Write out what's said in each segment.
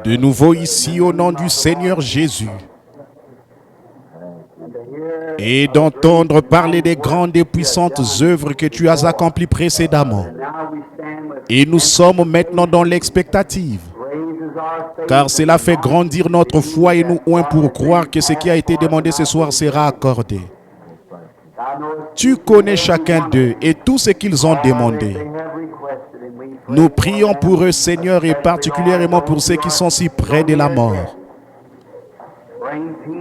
de nouveau ici au nom du Seigneur Jésus, et d'entendre parler des grandes et puissantes œuvres que tu as accomplies précédemment. Et nous sommes maintenant dans l'expectative, car cela fait grandir notre foi et nous oint pour croire que ce qui a été demandé ce soir sera accordé. Tu connais chacun d'eux et tout ce qu'ils ont demandé. Nous prions pour eux, Seigneur, et particulièrement pour ceux qui sont si près de la mort.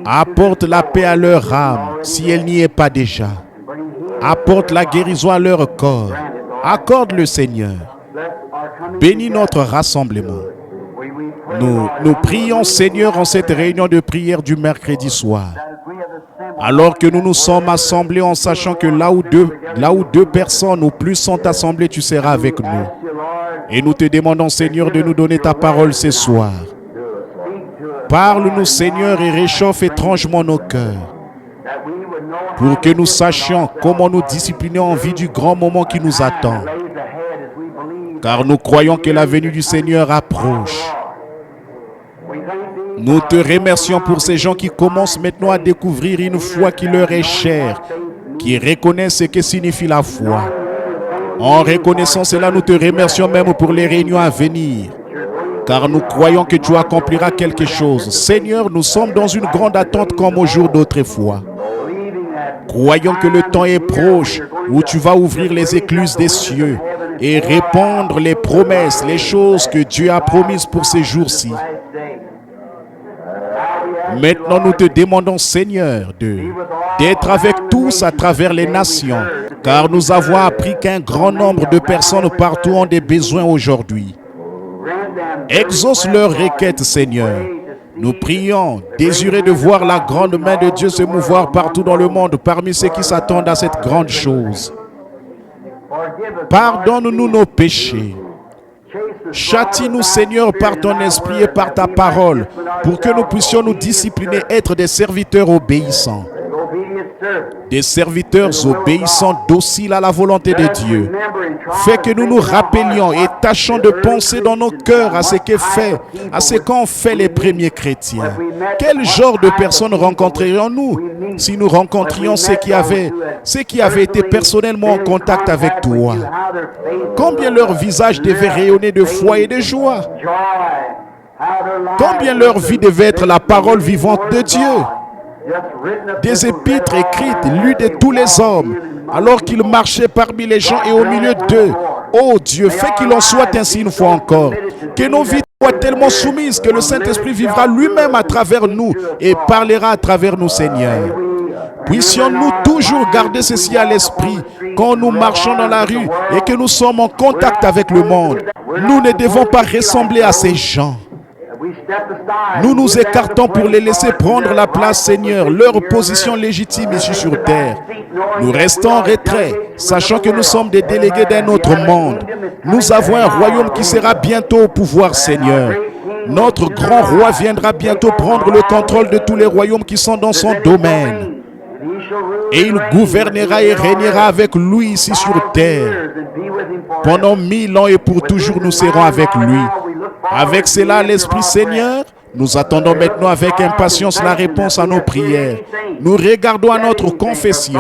Apporte la paix à leur âme, si elle n'y est pas déjà. Apporte la guérison à leur corps. Accorde-le, Seigneur. Bénis notre rassemblement. Nous prions, Seigneur, en cette réunion de prière du mercredi soir. Alors que nous nous sommes assemblés en sachant que là où deux personnes ou plus sont assemblées, tu seras avec nous. Et nous te demandons, Seigneur, de nous donner ta parole ce soir. Parle-nous, Seigneur, et réchauffe étrangement nos cœurs, pour que nous sachions comment nous discipliner en vue du grand moment qui nous attend. Car nous croyons que la venue du Seigneur approche. Nous te remercions pour ces gens qui commencent maintenant à découvrir une foi qui leur est chère, qui reconnaissent ce que signifie la foi. En reconnaissant cela, nous te remercions même pour les réunions à venir, car nous croyons que tu accompliras quelque chose. Seigneur, nous sommes dans une grande attente comme au jour d'autrefois. Croyons que le temps est proche où tu vas ouvrir les écluses des cieux et répandre les promesses, les choses que Dieu a promises pour ces jours-ci. Maintenant, nous te demandons, Seigneur, d'être avec tous à travers les nations, car nous avons appris qu'un grand nombre de personnes partout ont des besoins aujourd'hui. Exauce leurs requêtes, Seigneur. Nous prions, désirés de voir la grande main de Dieu se mouvoir partout dans le monde, parmi ceux qui s'attendent à cette grande chose. Pardonne-nous nos péchés. Châtie-nous, Seigneur, par ton esprit et par ta parole, pour que nous puissions nous discipliner, être des serviteurs obéissants. Des serviteurs obéissants, dociles à la volonté de Dieu. Fais que nous nous rappelions et tâchons de penser dans nos cœurs à ce qu'ont fait les premiers chrétiens. Quel genre de personnes rencontrerions-nous si nous rencontrions ceux qui avaient été personnellement en contact avec toi? Combien leur visage devait rayonner de foi et de joie? Combien leur vie devait être la parole vivante de Dieu? Des épîtres écrites, lues de tous les hommes, alors qu'ils marchaient parmi les gens et au milieu d'eux. Oh Dieu, fais qu'il en soit ainsi une fois encore. Que nos vies soient tellement soumises que le Saint-Esprit vivra lui-même à travers nous et parlera à travers nous, Seigneur. Puissions-nous toujours garder ceci à l'esprit quand nous marchons dans la rue et que nous sommes en contact avec le monde. Nous ne devons pas ressembler à ces gens. Nous nous écartons pour les laisser prendre la place, Seigneur, leur position légitime ici sur terre. Nous restons en retrait, sachant que nous sommes des délégués d'un autre monde. Nous avons un royaume qui sera bientôt au pouvoir, Seigneur. Notre grand roi viendra bientôt prendre le contrôle de tous les royaumes qui sont dans son domaine. Et il gouvernera et régnera avec lui ici sur terre. Pendant 1000 ans et pour toujours, nous serons avec lui. Avec cela, l'Esprit Seigneur, nous attendons maintenant avec impatience la réponse à nos prières. Nous regardons à notre confession.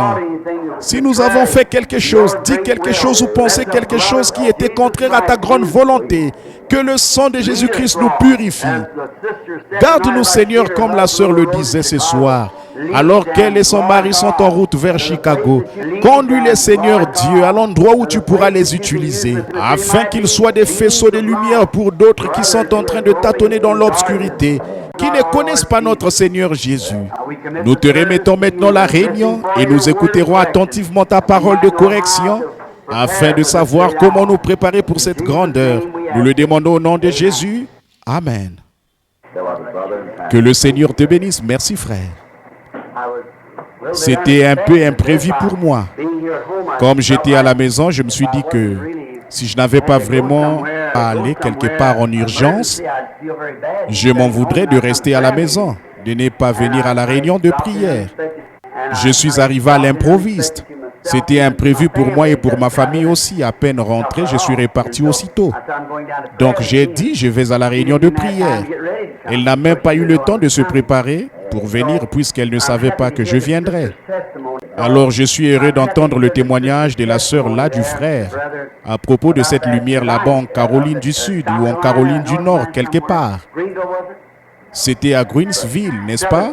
Si nous avons fait quelque chose, dit quelque chose ou pensé quelque chose qui était contraire à ta grande volonté, que le sang de Jésus-Christ nous purifie. Garde-nous, Seigneur, comme la sœur le disait ce soir, alors qu'elle et son mari sont en route vers Chicago. Conduis-les, Seigneur Dieu, à l'endroit où tu pourras les utiliser, afin qu'ils soient des faisceaux de lumière pour d'autres qui sont en train de tâtonner dans l'obscurité, qui ne connaissent pas notre Seigneur Jésus. Nous te remettons maintenant la réunion et nous écouterons attentivement ta parole de correction, afin de savoir comment nous préparer pour cette grande heure. Nous le demandons au nom de Jésus. Amen. Que le Seigneur te bénisse. Merci, frère. C'était un peu imprévu pour moi. Comme j'étais à la maison, je me suis dit que si je n'avais pas vraiment à aller quelque part en urgence, je m'en voudrais de rester à la maison, de ne pas venir à la réunion de prière. Je suis arrivé à l'improviste. C'était imprévu pour moi et pour ma famille aussi. À peine rentré, je suis reparti aussitôt. Donc j'ai dit, je vais à la réunion de prière. Elle n'a même pas eu le temps de se préparer pour venir puisqu'elle ne savait pas que je viendrais. Alors je suis heureux d'entendre le témoignage de la sœur là du frère à propos de cette lumière là-bas en Caroline du Sud ou en Caroline du Nord, quelque part. C'était à Greensville, n'est-ce pas?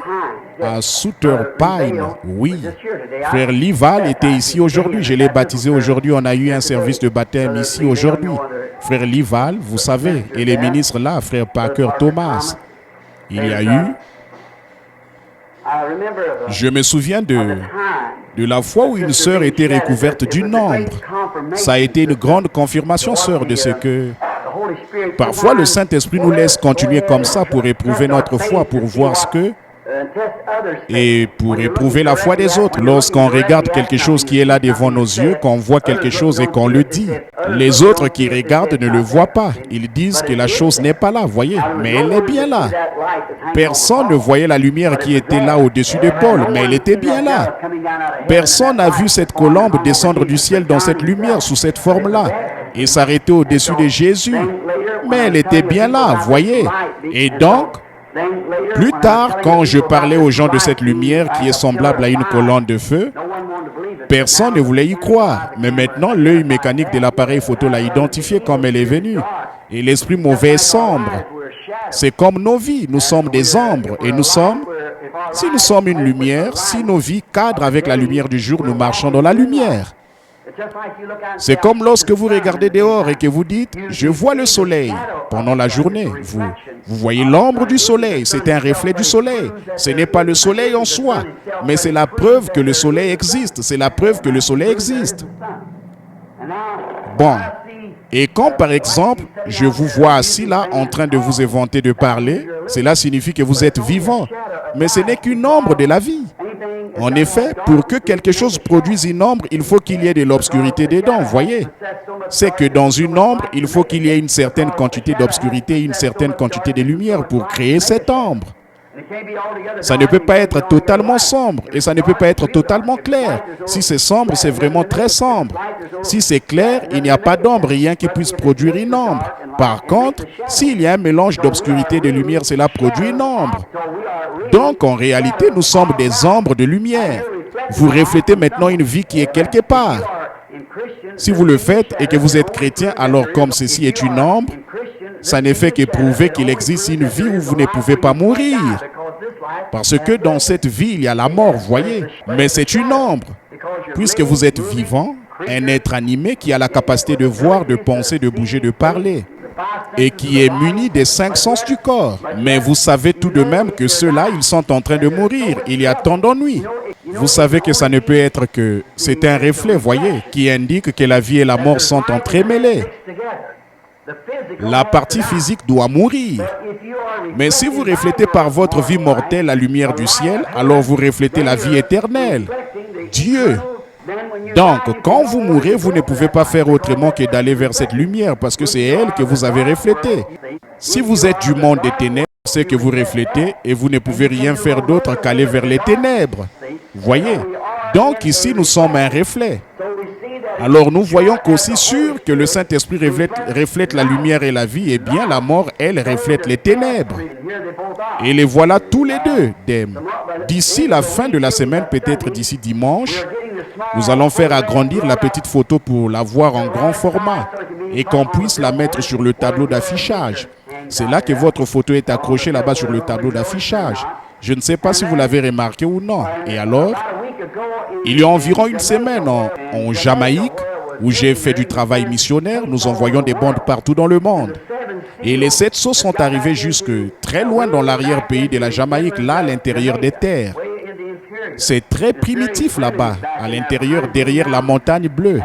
À Sutter Pine, oui. Frère Lival était ici aujourd'hui. Je l'ai baptisé aujourd'hui. On a eu un service de baptême ici aujourd'hui. Frère Lival, vous savez, et les ministres là, frère Parker Thomas. Il y a eu... Je me souviens de la fois où une sœur était recouverte du nombre. Ça a été une grande confirmation, sœur, de ce que... Parfois, le Saint-Esprit nous laisse continuer comme ça pour éprouver notre foi, pour voir ce que... Et pour éprouver la foi des autres. Lorsqu'on regarde quelque chose qui est là devant nos yeux, qu'on voit quelque chose et qu'on le dit, les autres qui regardent ne le voient pas. Ils disent que la chose n'est pas là, voyez, mais elle est bien là. Personne ne voyait la lumière qui était là au-dessus de Paul, mais elle était bien là. Personne n'a vu cette colombe descendre du ciel dans cette lumière, sous cette forme-là, et s'arrêter au-dessus de Jésus. Mais elle était bien là, voyez. Et donc, plus tard, quand je parlais aux gens de cette lumière qui est semblable à une colonne de feu, personne ne voulait y croire. Mais maintenant, l'œil mécanique de l'appareil photo l'a identifiée comme elle est venue. Et l'esprit mauvais est sombre. C'est comme nos vies. Nous sommes des ombres. Et nous sommes, si nous sommes une lumière, si nos vies cadrent avec la lumière du jour, nous marchons dans la lumière. C'est comme lorsque vous regardez dehors et que vous dites « Je vois le soleil » pendant la journée. Vous voyez l'ombre du soleil, c'est un reflet du soleil. Ce n'est pas le soleil en soi, mais c'est la preuve que le soleil existe. C'est la preuve que le soleil existe. Bon. Et quand, par exemple, je vous vois assis là en train de vous éventer de parler, cela signifie que vous êtes vivant. Mais ce n'est qu'une ombre de la vie. En effet, pour que quelque chose produise une ombre, il faut qu'il y ait de l'obscurité dedans, voyez. C'est que dans une ombre, il faut qu'il y ait une certaine quantité d'obscurité, une certaine quantité de lumière pour créer cette ombre. Ça ne peut pas être totalement sombre et ça ne peut pas être totalement clair. Si c'est sombre, c'est vraiment très sombre. Si c'est clair, il n'y a pas d'ombre, rien qui puisse produire une ombre. Par contre, s'il y a un mélange d'obscurité et de lumière, cela produit une ombre. Donc, en réalité, nous sommes des ombres de lumière. Vous reflétez maintenant une vie qui est quelque part. Si vous le faites et que vous êtes chrétien, alors comme ceci est une ombre, ça ne fait que prouver qu'il existe une vie où vous ne pouvez pas mourir. Parce que dans cette vie, il y a la mort, voyez. Mais c'est une ombre. Puisque vous êtes vivant, un être animé qui a la capacité de voir, de penser, de bouger, de parler. Et qui est muni des 5 sens du corps. Mais vous savez tout de même que ceux-là, ils sont en train de mourir. Il y a tant d'ennuis. Vous savez que ça ne peut être que... C'est un reflet, voyez, qui indique que la vie et la mort sont entremêlées. La partie physique doit mourir. Mais si vous reflétez par votre vie mortelle la lumière du ciel, alors vous reflétez la vie éternelle. Dieu. Donc, quand vous mourrez, vous ne pouvez pas faire autrement que d'aller vers cette lumière parce que c'est elle que vous avez reflétée. Si vous êtes du monde des ténèbres, c'est que vous reflétez et vous ne pouvez rien faire d'autre qu'aller vers les ténèbres. Voyez? Donc ici, nous sommes un reflet. Alors nous voyons qu'aussi sûr que le Saint-Esprit reflète la lumière et la vie, et bien la mort, elle, reflète les ténèbres. Et les voilà tous les deux. D'ici la fin de la semaine, peut-être d'ici dimanche, nous allons faire agrandir la petite photo pour la voir en grand format et qu'on puisse la mettre sur le tableau d'affichage. C'est là que votre photo est accrochée là-bas sur le tableau d'affichage. Je ne sais pas si vous l'avez remarqué ou non. Et alors, il y a environ une semaine en Jamaïque, où j'ai fait du travail missionnaire, nous envoyons des bandes partout dans le monde. Et les 7 sauts sont arrivés jusque très loin dans l'arrière-pays de la Jamaïque, là à l'intérieur des terres. C'est très primitif là-bas, à l'intérieur, derrière la montagne bleue.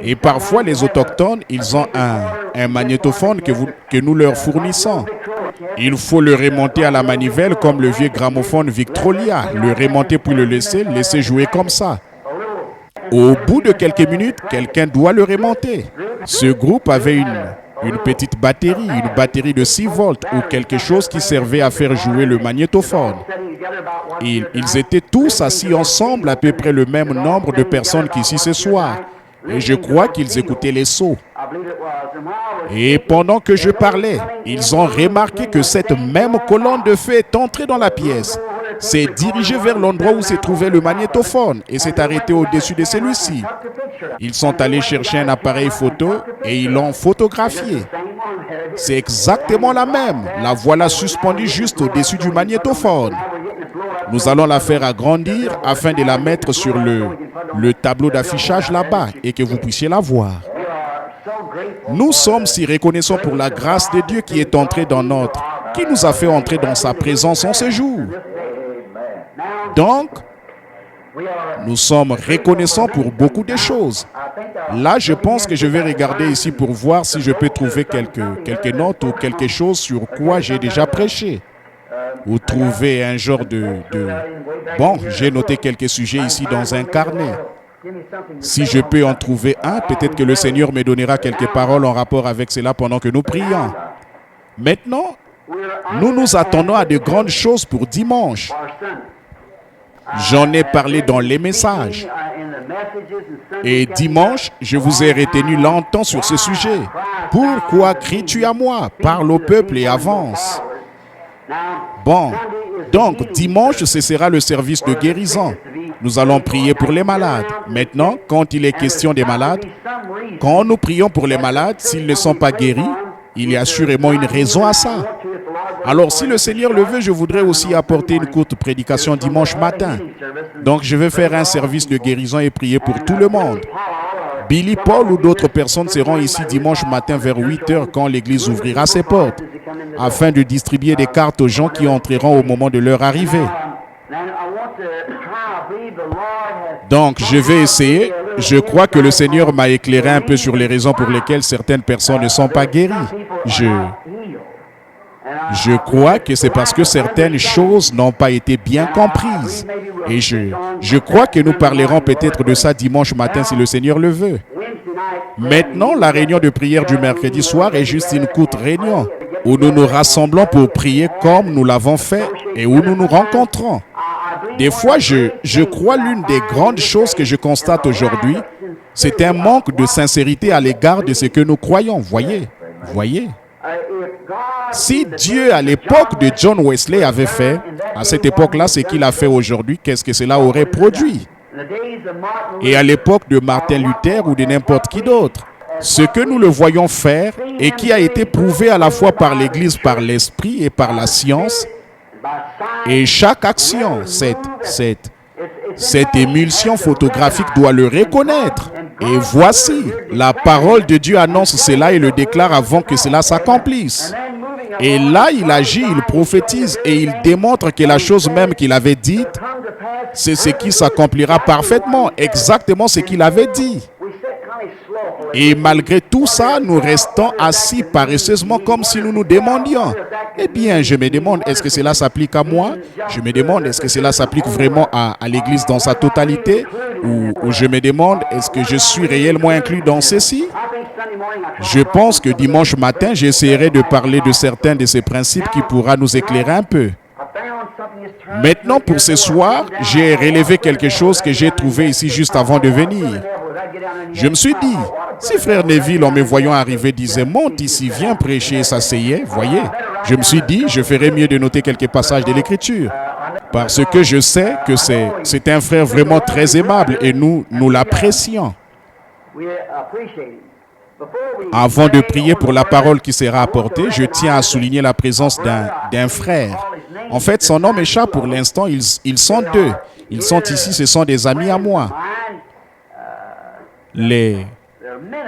Et parfois, les autochtones, ils ont un magnétophone que nous leur fournissons. Il faut le remonter à la manivelle comme le vieux gramophone Victrolia. Le remonter puis le laisser jouer comme ça. Au bout de quelques minutes, quelqu'un doit le remonter. Ce groupe avait une petite batterie, une batterie de 6 volts ou quelque chose qui servait à faire jouer le magnétophone. Ils étaient tous assis ensemble, à peu près le même nombre de personnes qu'ici ce soir. Et je crois qu'ils écoutaient les sauts. Et pendant que je parlais, ils ont remarqué que cette même colonne de feu est entrée dans la pièce, s'est dirigée vers l'endroit où se trouvait le magnétophone et s'est arrêtée au-dessus de celui-ci. Ils sont allés chercher un appareil photo et ils l'ont photographié. C'est exactement la même. La voilà suspendue juste au-dessus du magnétophone. Nous allons la faire agrandir afin de la mettre sur le tableau d'affichage là-bas et que vous puissiez la voir. Nous sommes si reconnaissants pour la grâce de Dieu qui est entrée dans qui nous a fait entrer dans sa présence en ce jour. Donc, nous sommes reconnaissants pour beaucoup de choses. Là, je pense que je vais regarder ici pour voir si je peux trouver quelques notes ou quelque chose sur quoi j'ai déjà prêché. Ou trouver un genre Bon, j'ai noté quelques sujets ici dans un carnet. Si je peux en trouver un, peut-être que le Seigneur me donnera quelques paroles en rapport avec cela pendant que nous prions. Maintenant, nous nous attendons à de grandes choses pour dimanche. J'en ai parlé dans les messages. Et dimanche, je vous ai retenu longtemps sur ce sujet. Pourquoi cries-tu à moi? Parle au peuple et avance. Bon, donc dimanche, ce sera le service de guérison. Nous allons prier pour les malades. Maintenant, quand il est question des malades, quand nous prions pour les malades, s'ils ne sont pas guéris, il y a assurément une raison à ça. Alors, si le Seigneur le veut, je voudrais aussi apporter une courte prédication dimanche matin. Donc, je vais faire un service de guérison et prier pour tout le monde. Billy Paul ou d'autres personnes seront ici dimanche matin vers 8 heures quand l'église ouvrira ses portes, afin de distribuer des cartes aux gens qui entreront au moment de leur arrivée. Donc, je vais essayer. Je crois que le Seigneur m'a éclairé un peu sur les raisons pour lesquelles certaines personnes ne sont pas guéries. Je crois que c'est parce que certaines choses n'ont pas été bien comprises. Et je crois que nous parlerons peut-être de ça dimanche matin si le Seigneur le veut. Maintenant, la réunion de prière du mercredi soir est juste une courte réunion où nous nous rassemblons pour prier comme nous l'avons fait et où nous nous rencontrons. Des fois, je crois l'une des grandes choses que je constate aujourd'hui, c'est un manque de sincérité à l'égard de ce que nous croyons. Voyez. Si Dieu, à l'époque de John Wesley, avait fait, à cette époque-là, ce qu'il a fait aujourd'hui, qu'est-ce que cela aurait produit? Et à l'époque de Martin Luther ou de n'importe qui d'autre, ce que nous le voyons faire et qui a été prouvé à la fois par l'Église, par l'Esprit et par la science, et chaque action, cette émulsion photographique doit le reconnaître. Et voici, la parole de Dieu annonce cela et le déclare avant que cela s'accomplisse. Et là, il agit, il prophétise et il démontre que la chose même qu'il avait dite, c'est ce qui s'accomplira parfaitement, exactement ce qu'il avait dit. Et malgré tout ça, nous restons assis paresseusement comme si nous nous demandions. Eh bien, je me demande, est-ce que cela s'applique à moi? Je me demande, est-ce que cela s'applique vraiment à l'Église dans sa totalité? Ou je me demande, est-ce que je suis réellement inclus dans ceci? Je pense que dimanche matin, j'essaierai de parler de certains de ces principes qui pourra nous éclairer un peu. Maintenant, pour ce soir, j'ai relevé quelque chose que j'ai trouvé ici juste avant de venir. Je me suis dit, si frère Neville, en me voyant arriver, disait « Monte ici, viens prêcher » et s'asseyait, voyez, je me suis dit, je ferais mieux de noter quelques passages de l'Écriture. Parce que je sais que c'est un frère vraiment très aimable et nous l'apprécions. Avant de prier pour la parole qui sera apportée, je tiens à souligner la présence d'un frère. En fait, son nom m'échappe pour l'instant, ils sont deux. Ils sont ici, ce sont des amis à moi.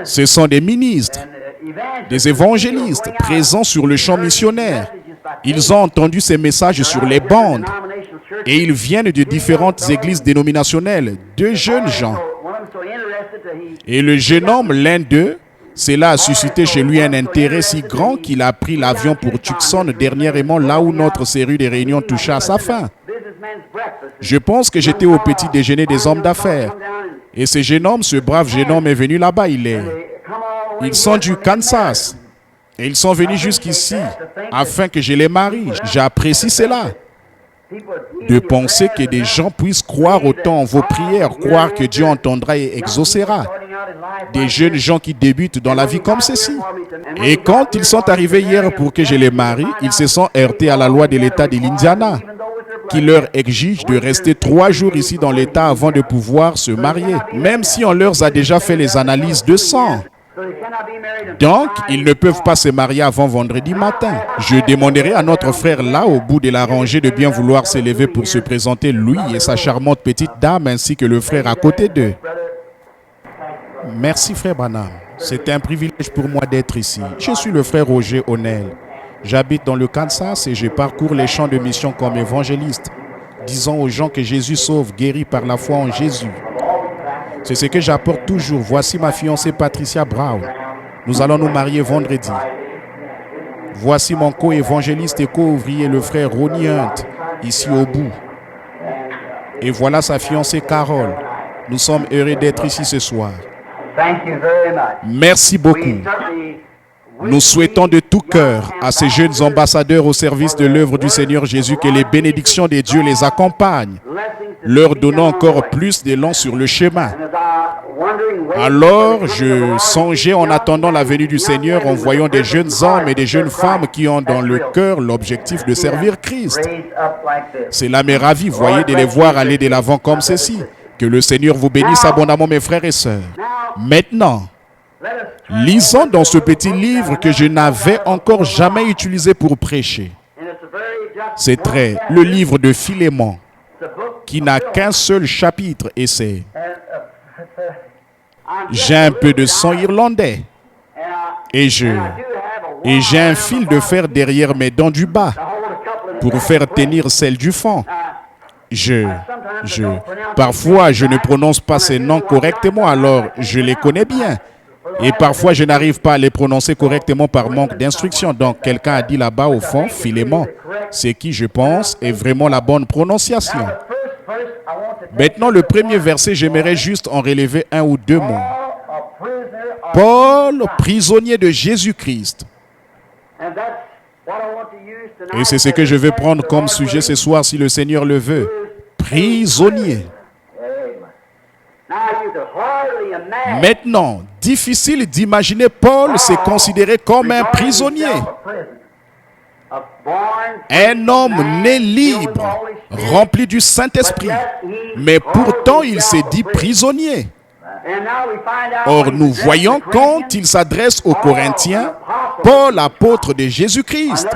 Ce sont des ministres, des évangélistes présents sur le champ missionnaire. Ils ont entendu ces messages sur les bandes et ils viennent de différentes églises dénominationnelles, deux jeunes gens. Et le jeune homme, l'un d'eux, cela a suscité chez lui un intérêt si grand qu'il a pris l'avion pour Tucson dernièrement, là où notre série de réunions toucha à sa fin. Je pense que j'étais au petit déjeuner des hommes d'affaires. Et ce jeune homme, ce brave jeune homme est venu là-bas. Ils sont du Kansas. Et ils sont venus jusqu'ici afin que je les marie. J'apprécie cela. De penser que des gens puissent croire autant en vos prières, croire que Dieu entendra et exaucera. Des jeunes gens qui débutent dans la vie comme ceci. Et quand ils sont arrivés hier pour que je les marie, ils se sont heurtés à la loi de l'État de l'Indiana, qui leur exige de rester 3 jours ici dans l'État avant de pouvoir se marier, même si on leur a déjà fait les analyses de sang. Donc, ils ne peuvent pas se marier avant vendredi matin. Je demanderai à notre frère là, au bout de la rangée, de bien vouloir s'élever pour se présenter, lui et sa charmante petite dame, ainsi que le frère à côté d'eux. Merci, frère Branham. C'est un privilège pour moi d'être ici. Je suis le frère Roger O'Neill. J'habite dans le Kansas et je parcours les champs de mission comme évangéliste, disant aux gens que Jésus sauve, guérit par la foi en Jésus. C'est ce que j'apporte toujours. Voici ma fiancée Patricia Brown. Nous allons nous marier vendredi. Voici mon co-évangéliste et co-ouvrier, le frère Ronnie Hunt, ici au bout. Et voilà sa fiancée Carole. Nous sommes heureux d'être ici ce soir. Merci beaucoup. Nous souhaitons de tout cœur à ces jeunes ambassadeurs au service de l'œuvre du Seigneur Jésus que les bénédictions de Dieu les accompagnent, leur donnant encore plus d'élan sur le chemin. Alors, je songeais en attendant la venue du Seigneur, en voyant des jeunes hommes et des jeunes femmes qui ont dans le cœur l'objectif de servir Christ. Cela me ravit, voyez, de les voir aller de l'avant comme ceci. Que le Seigneur vous bénisse abondamment, mes frères et sœurs. Maintenant, lisons dans ce petit livre que je n'avais encore jamais utilisé pour prêcher. C'est le livre de Philémon, qui n'a qu'un seul chapitre, et c'est... J'ai un peu de sang irlandais, et j'ai un fil de fer derrière mes dents du bas, pour faire tenir celle du fond. Parfois, je ne prononce pas ces noms correctement, alors je les connais bien. Et parfois, je n'arrive pas à les prononcer correctement par manque d'instruction. Donc, quelqu'un a dit là-bas, au fond, Philémon, ce qui, je pense, est vraiment la bonne prononciation. Maintenant, le premier verset, j'aimerais juste en relever 1 ou 2 mots. Paul, prisonnier de Jésus-Christ. Et c'est ce que je vais prendre comme sujet ce soir, si le Seigneur le veut. Prisonnier. Maintenant, difficile d'imaginer Paul se considérer comme un prisonnier. Un homme né libre, rempli du Saint-Esprit, mais pourtant il s'est dit prisonnier. Or, nous voyons quand il s'adresse aux Corinthiens, Paul, apôtre de Jésus-Christ.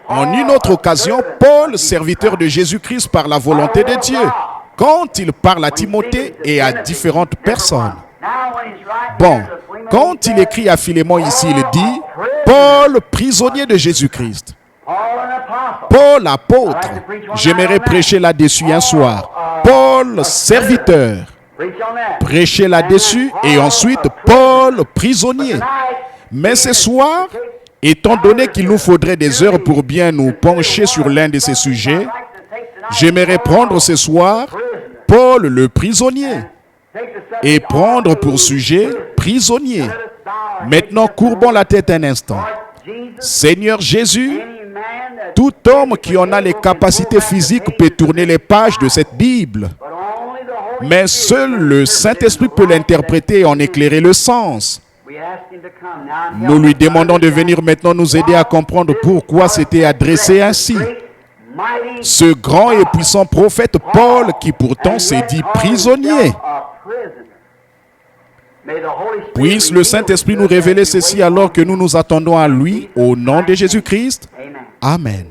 En une autre occasion, Paul, serviteur de Jésus-Christ par la volonté de Dieu, quand il parle à Timothée et à différentes personnes. Bon, quand il écrit à Philémon ici, il dit « Paul, prisonnier de Jésus-Christ ». Paul, apôtre. J'aimerais prêcher là-dessus un soir. Paul, serviteur. Prêcher là-dessus et ensuite Paul, prisonnier. Mais ce soir, étant donné qu'il nous faudrait des heures pour bien nous pencher sur l'un de ces sujets, j'aimerais prendre ce soir Paul le prisonnier et prendre pour sujet prisonnier. Maintenant, courbons la tête un instant. Seigneur Jésus, tout homme qui en a les capacités physiques peut tourner les pages de cette Bible. Mais seul le Saint-Esprit peut l'interpréter et en éclairer le sens. Nous lui demandons de venir maintenant nous aider à comprendre pourquoi c'était adressé ainsi. Ce grand et puissant prophète Paul qui pourtant s'est dit prisonnier. Puisse le Saint-Esprit nous révéler ceci alors que nous nous attendons à lui au nom de Jésus-Christ. Amen.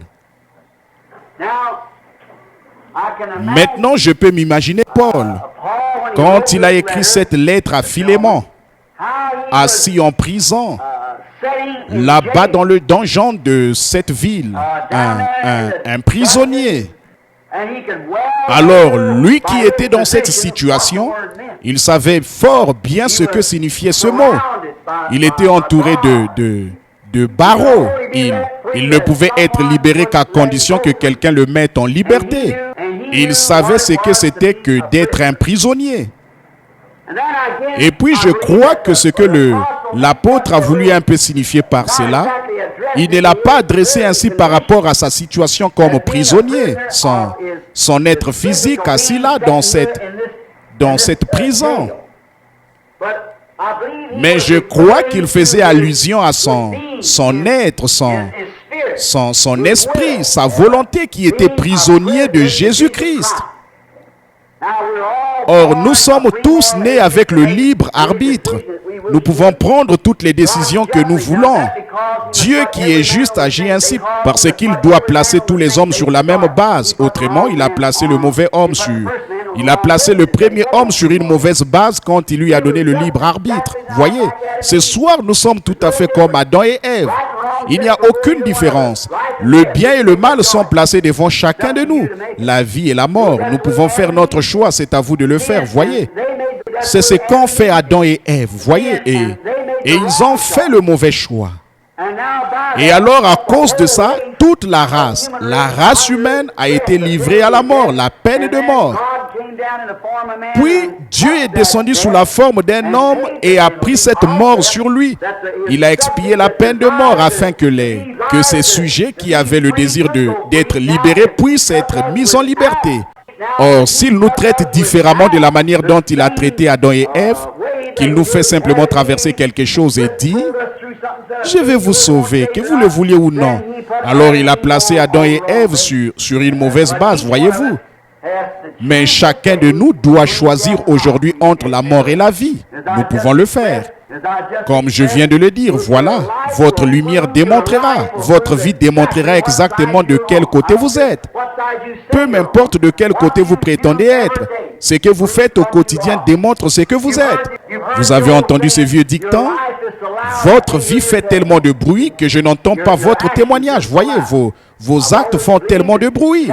Maintenant, je peux m'imaginer Paul, quand il a écrit cette lettre à Philémon, assis en prison, là-bas dans le donjon de cette ville, un prisonnier. Alors, lui qui était dans cette situation, il savait fort bien ce que signifiait ce mot. Il était entouré de barreaux. Il ne pouvait être libéré qu'à condition que quelqu'un le mette en liberté. Il savait ce que c'était que d'être un prisonnier. Et puis je crois que ce que L'apôtre a voulu un peu signifier par cela. Il ne l'a pas adressé ainsi par rapport à sa situation comme prisonnier, son être physique assis là dans cette prison. Mais je crois qu'il faisait allusion à son être, son esprit, sa volonté qui était prisonnier de Jésus-Christ. Or, nous sommes tous nés avec le libre arbitre. Nous pouvons prendre toutes les décisions que nous voulons. Dieu qui est juste agit ainsi parce qu'il doit placer tous les hommes sur la même base. Autrement, il a placé le mauvais homme Il a placé le premier homme sur une mauvaise base quand il lui a donné le libre arbitre. Voyez, ce soir, nous sommes tout à fait comme Adam et Ève. Il n'y a aucune différence. Le bien et le mal sont placés devant chacun de nous. La vie et la mort. Nous pouvons faire notre choix. C'est à vous de le faire. Voyez. C'est ce qu'ont fait Adam et Ève. Voyez. Et ils ont fait le mauvais choix. Et alors, à cause de ça, toute la race humaine a été livrée à la mort, la peine de mort. Puis, Dieu est descendu sous la forme d'un homme et a pris cette mort sur lui. Il a expié la peine de mort afin que ces sujets qui avaient le désir d'être libérés puissent être mis en liberté. Or, s'il nous traite différemment de la manière dont il a traité Adam et Ève, qu'il nous fait simplement traverser quelque chose et dit « Je vais vous sauver, que vous le vouliez ou non », alors il a placé Adam et Ève sur une mauvaise base, voyez-vous. Mais chacun de nous doit choisir aujourd'hui entre la mort et la vie. Nous pouvons le faire. Comme je viens de le dire, voilà, votre lumière démontrera, votre vie démontrera exactement de quel côté vous êtes. Peu m'importe de quel côté vous prétendez être, ce que vous faites au quotidien démontre ce que vous êtes. Vous avez entendu ce vieux dicton? Votre vie fait tellement de bruit que je n'entends pas votre témoignage. Voyez, vos actes font tellement de bruit.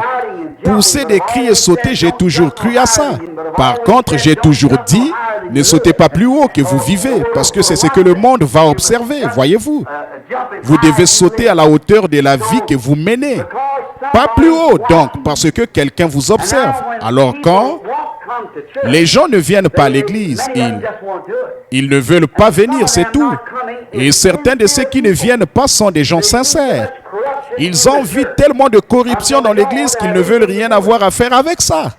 Pousser des cris et sauter, j'ai toujours cru à ça. Par contre, j'ai toujours dit, ne sautez pas plus haut que vous vivez, parce que c'est ce que le monde va observer, voyez-vous. Vous devez sauter à la hauteur de la vie que vous menez. Pas plus haut, donc, parce que quelqu'un vous observe. Alors quand les gens ne viennent pas à l'église, ils ne veulent pas venir, c'est tout. Et certains de ceux qui ne viennent pas sont des gens sincères. Ils ont vu tellement de corruption dans l'église qu'ils ne veulent rien avoir à faire avec ça.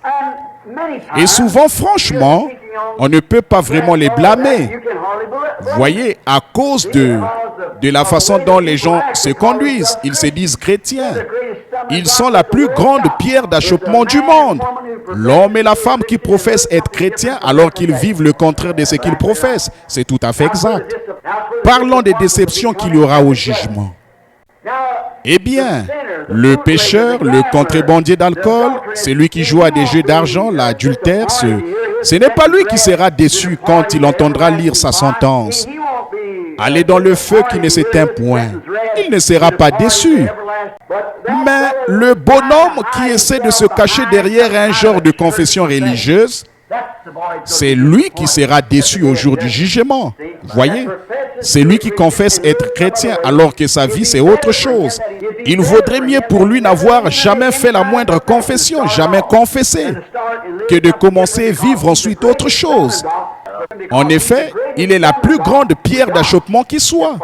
Et souvent, franchement, on ne peut pas vraiment les blâmer. Voyez, à cause de la façon dont les gens se conduisent, ils se disent chrétiens. Ils sont la plus grande pierre d'achoppement du monde. L'homme et la femme qui professent être chrétiens alors qu'ils vivent le contraire de ce qu'ils professent. C'est tout à fait exact. Parlons des déceptions qu'il y aura au jugement. Eh bien, le pécheur, le contrebandier d'alcool, celui qui joue à des jeux d'argent, l'adultère, ce n'est pas lui qui sera déçu quand il entendra lire sa sentence. Aller dans le feu qui ne s'éteint point. Il ne sera pas déçu. Mais le bonhomme qui essaie de se cacher derrière un genre de confession religieuse, c'est lui qui sera déçu au jour du jugement. Voyez? C'est lui qui confesse être chrétien alors que sa vie c'est autre chose. Il vaudrait mieux pour lui n'avoir jamais fait la moindre confession, jamais confessé, que de commencer à vivre ensuite autre chose. En effet, il est la plus grande pierre d'achoppement qui soit.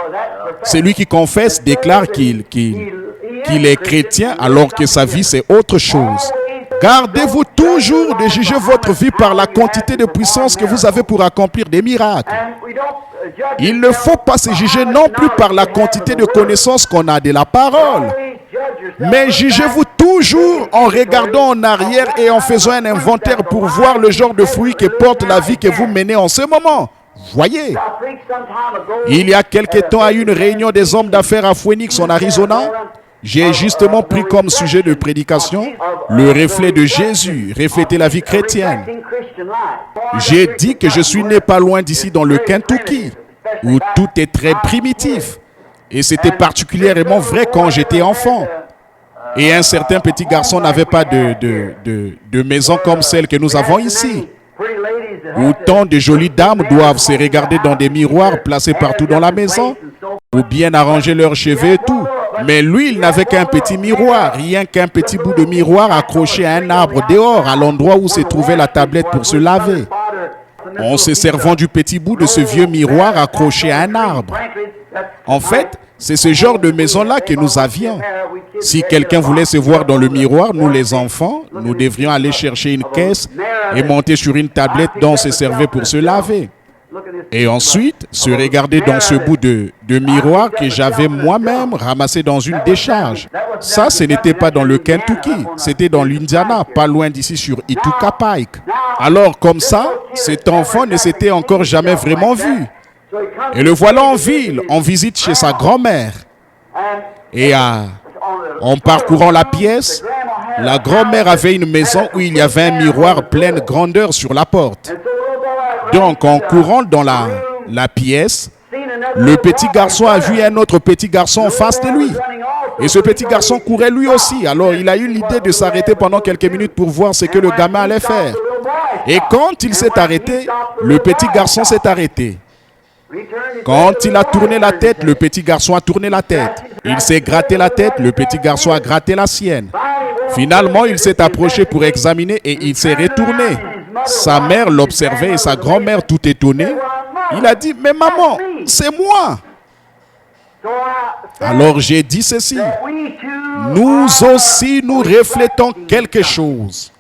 Celui qui confesse déclare qu'il est chrétien alors que sa vie c'est autre chose. Gardez-vous toujours de juger votre vie par la quantité de puissance que vous avez pour accomplir des miracles. Il ne faut pas se juger non plus par la quantité de connaissances qu'on a de la parole. Mais jugez-vous toujours en regardant en arrière et en faisant un inventaire pour voir le genre de fruits que porte la vie que vous menez en ce moment. Voyez, il y a quelque temps à une réunion des hommes d'affaires à Phoenix en Arizona, j'ai justement pris comme sujet de prédication le reflet de Jésus, refléter la vie chrétienne. J'ai dit que je suis né pas loin d'ici dans le Kentucky, où tout est très primitif. Et c'était particulièrement vrai quand j'étais enfant. Et un certain petit garçon n'avait pas de maison comme celle que nous avons ici, où tant de jolies dames doivent se regarder dans des miroirs placés partout dans la maison, ou bien arranger leurs cheveux et tout. Mais lui, il n'avait qu'un petit miroir, rien qu'un petit bout de miroir accroché à un arbre dehors, à l'endroit où se trouvait la tablette pour se laver. en se servant du petit bout de ce vieux miroir accroché à un arbre. En fait, c'est ce genre de maison-là que nous avions. Si quelqu'un voulait se voir dans le miroir, nous les enfants, nous devrions aller chercher une caisse et monter sur une tablette dont on se servait pour se laver. Et ensuite, se regarder dans ce bout de miroir que j'avais moi-même ramassé dans une décharge. Ça, ce n'était pas dans le Kentucky, c'était dans l'Indiana, pas loin d'ici sur Ithaca Pike. Alors, comme ça, cet enfant ne s'était encore jamais vraiment vu. Et le voilà en ville, en visite chez sa grand-mère. Et en parcourant la pièce, la grand-mère avait une maison où il y avait un miroir pleine grandeur sur la porte. Donc, en courant dans la pièce, le petit garçon a vu un autre petit garçon en face de lui. Et ce petit garçon courait lui aussi. Alors, il a eu l'idée de s'arrêter pendant quelques minutes pour voir ce que le gamin allait faire. Et quand il s'est arrêté, le petit garçon s'est arrêté. Quand il a tourné la tête, le petit garçon a tourné la tête. Il s'est gratté la tête, le petit garçon a gratté la sienne. Finalement, il s'est approché pour examiner et il s'est retourné. Sa mère l'observait et sa grand-mère, tout étonnée, il a dit « Mais maman, c'est moi !» Alors j'ai dit ceci, nous aussi nous reflétons quelque chose.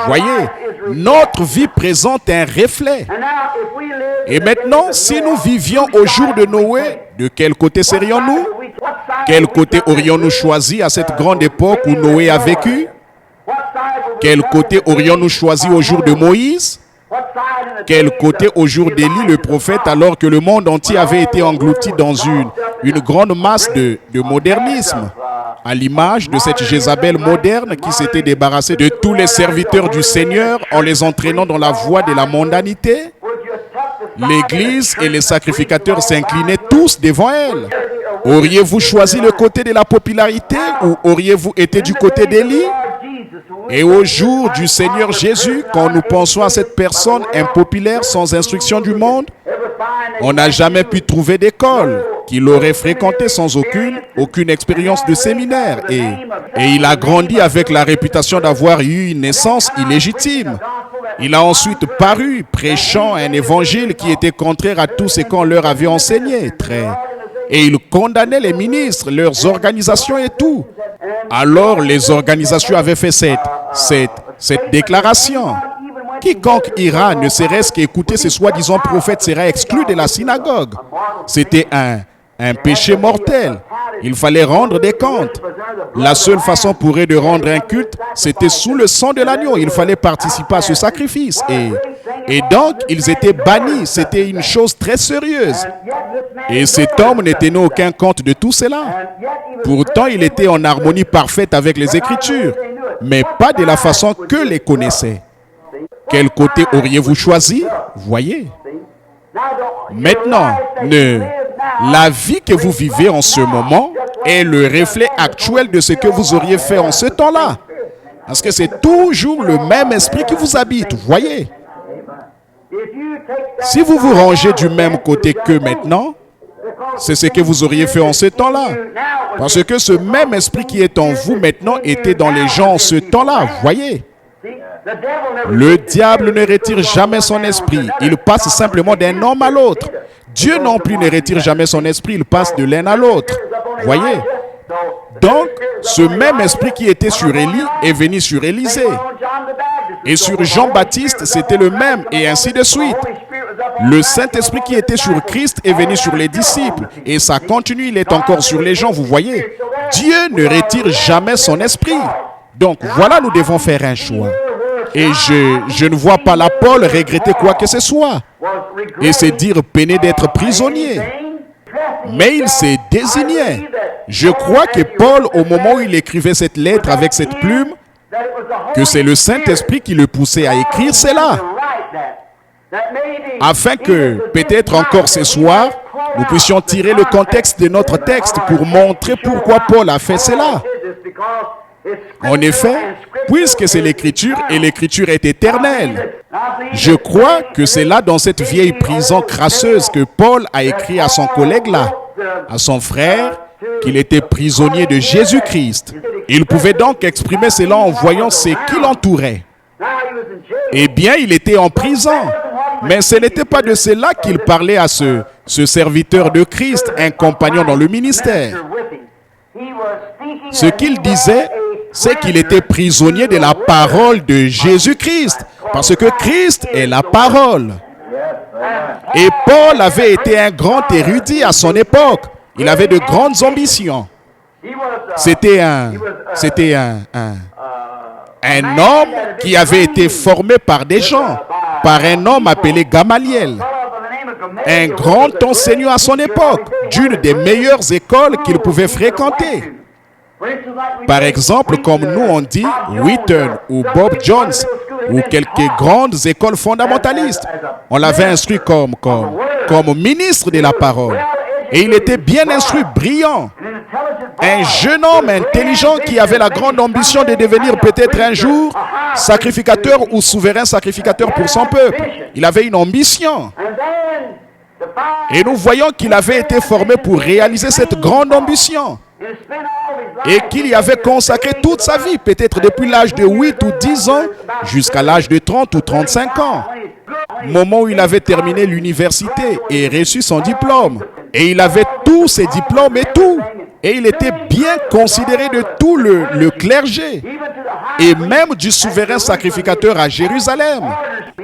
Voyez, notre vie présente un reflet. Et maintenant, si nous vivions au jour de Noé, de quel côté serions-nous? Quel côté aurions-nous choisi à cette grande époque où Noé a vécu? Quel côté aurions-nous choisi au jour de Moïse? Quel côté au jour d'Élie le prophète, alors que le monde entier avait été englouti dans une grande masse de modernisme, à l'image de cette Jézabel moderne qui s'était débarrassée de tous les serviteurs du Seigneur en les entraînant dans la voie de la mondanité? L'Église et les sacrificateurs s'inclinaient tous devant elle. Auriez-vous choisi le côté de la popularité ou auriez-vous été du côté d'Élie? Et au jour du Seigneur Jésus, quand nous pensons à cette personne impopulaire sans instruction du monde, on n'a jamais pu trouver d'école qu'il aurait fréquenté sans aucune expérience de séminaire. Et il a grandi avec la réputation d'avoir eu une naissance illégitime. Il a ensuite paru prêchant un évangile qui était contraire à tout ce qu'on leur avait enseigné. Et il condamnait les ministres, leurs organisations et tout. Alors les organisations avaient fait cette déclaration. Quiconque ira, ne serait-ce qu'écouter ce soi-disant prophète, sera exclu de la synagogue. C'était un péché mortel. Il fallait rendre des comptes. La seule façon pour eux de rendre un culte, c'était sous le sang de l'agneau. Il fallait participer à ce sacrifice. Et donc, ils étaient bannis. C'était une chose très sérieuse. Et cet homme ne tenait aucun compte de tout cela. Pourtant, il était en harmonie parfaite avec les Écritures, mais pas de la façon que les connaissaient. Quel côté auriez-vous choisi? Voyez. Maintenant, la vie que vous vivez en ce moment est le reflet actuel de ce que vous auriez fait en ce temps-là. Parce que c'est toujours le même esprit qui vous habite, voyez. Si vous vous rangez du même côté qu'eux maintenant, c'est ce que vous auriez fait en ce temps-là. Parce que ce même esprit qui est en vous maintenant était dans les gens en ce temps-là, voyez. Le diable ne retire jamais son esprit. Il passe simplement d'un homme à l'autre. Dieu non plus ne retire jamais son esprit. Il passe de l'un à l'autre. Voyez? Donc, ce même esprit qui était sur Élie est venu sur Élisée. Et sur Jean-Baptiste, c'était le même, et ainsi de suite. Le Saint-Esprit qui était sur Christ est venu sur les disciples. Et ça continue, il est encore sur les gens, vous voyez. Dieu ne retire jamais son esprit. Donc, voilà, nous devons faire un choix. Et je ne vois pas Paul regretter quoi que ce soit. Et se dire peiné d'être prisonnier. Mais il s'est désigné. Je crois que Paul, au moment où il écrivait cette lettre avec cette plume, que c'est le Saint-Esprit qui le poussait à écrire cela. Afin que, peut-être encore ce soir, nous puissions tirer le contexte de notre texte pour montrer pourquoi Paul a fait cela. En effet, puisque c'est l'Écriture et l'Écriture est éternelle, je crois que c'est là dans cette vieille prison crasseuse que Paul a écrit à son collègue là, à son frère, qu'il était prisonnier de Jésus-Christ. Il pouvait donc exprimer cela en voyant ce qui l'entourait. Eh bien, il était en prison. Mais ce n'était pas de cela qu'il parlait à ce serviteur de Christ, un compagnon dans le ministère. Ce qu'il disait, c'est qu'il était prisonnier de la parole de Jésus-Christ, parce que Christ est la parole. Et Paul avait été un grand érudit à son époque. Il avait de grandes ambitions. C'était un homme qui avait été formé par des gens, par un homme appelé Gamaliel, un grand enseignant à son époque, d'une des meilleures écoles qu'il pouvait fréquenter. Par exemple, comme nous on dit, Wheaton ou Bob Jones, ou quelques grandes écoles fondamentalistes. On l'avait instruit comme ministre de la parole. Et il était bien instruit, brillant. Un jeune homme intelligent qui avait la grande ambition de devenir peut-être un jour sacrificateur ou souverain sacrificateur pour son peuple. Il avait une ambition. Et nous voyons qu'il avait été formé pour réaliser cette grande ambition. Et qu'il y avait consacré toute sa vie, peut-être depuis l'âge de 8 ou 10 ans jusqu'à l'âge de 30 ou 35 ans. Moment où il avait terminé l'université et reçu son diplôme. Et il avait tous ses diplômes et tout. Et il était bien considéré de tout le clergé. Et même du souverain sacrificateur à Jérusalem.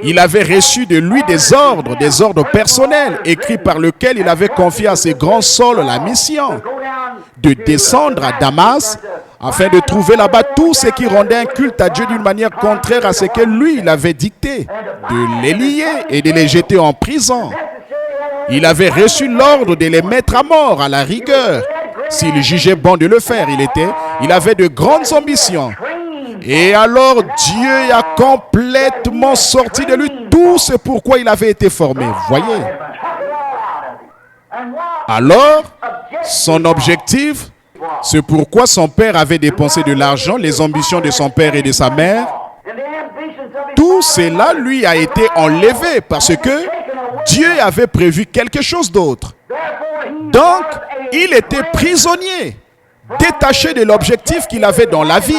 Il avait reçu de lui des ordres personnels, écrits par lesquels il avait confié à ses grands sols la mission de descendre à Damas afin de trouver là-bas tout ce qui rendait un culte à Dieu d'une manière contraire à ce que lui, il avait dicté, de les lier et de les jeter en prison. Il avait reçu l'ordre de les mettre à mort à la rigueur. S'il jugeait bon de le faire, il avait de grandes ambitions. Et alors Dieu a complètement sorti de lui tout ce pourquoi il avait été formé. Voyez. Alors, son objectif, c'est pourquoi son père avait dépensé de l'argent, les ambitions de son père et de sa mère. Tout cela lui a été enlevé parce que Dieu avait prévu quelque chose d'autre. Donc, il était prisonnier, détaché de l'objectif qu'il avait dans la vie.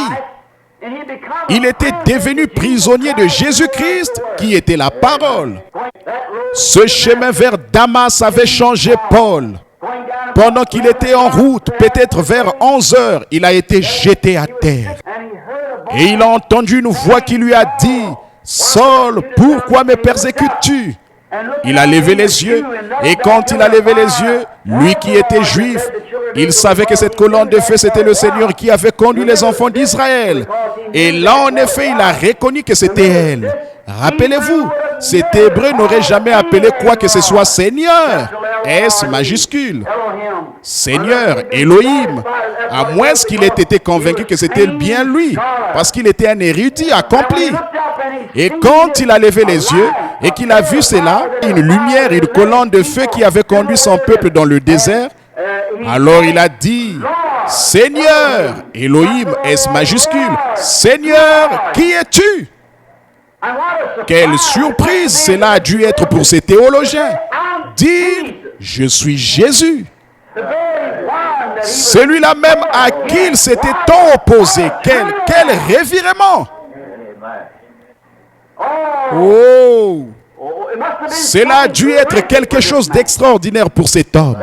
Il était devenu prisonnier de Jésus-Christ, qui était la parole. Ce chemin vers Damas avait changé Paul. Pendant qu'il était en route, peut-être vers 11 heures, il a été jeté à terre. Et il a entendu une voix qui lui a dit, « Saul, pourquoi me persécutes-tu » Il a levé les yeux, et quand il a levé les yeux, lui qui était juif, il savait que cette colonne de feu, c'était le Seigneur qui avait conduit les enfants d'Israël. Et là, en effet, il a reconnu que c'était elle. Rappelez-vous, cet hébreu n'aurait jamais appelé quoi que ce soit Seigneur. S majuscule. Seigneur, Elohim. À moins qu'il ait été convaincu que c'était bien lui. Parce qu'il était un érudit accompli. Et quand il a levé les yeux et qu'il a vu cela, une lumière, une colonne de feu qui avait conduit son peuple dans le désert, alors il a dit, Seigneur, Elohim, S majuscule, Seigneur, qui es-tu? Quelle surprise cela a dû être pour ces théologiens. Dire, je suis Jésus. Celui-là même à qui il s'était tant opposé. Quel revirement. Oh, cela a dû être quelque chose d'extraordinaire pour cet homme.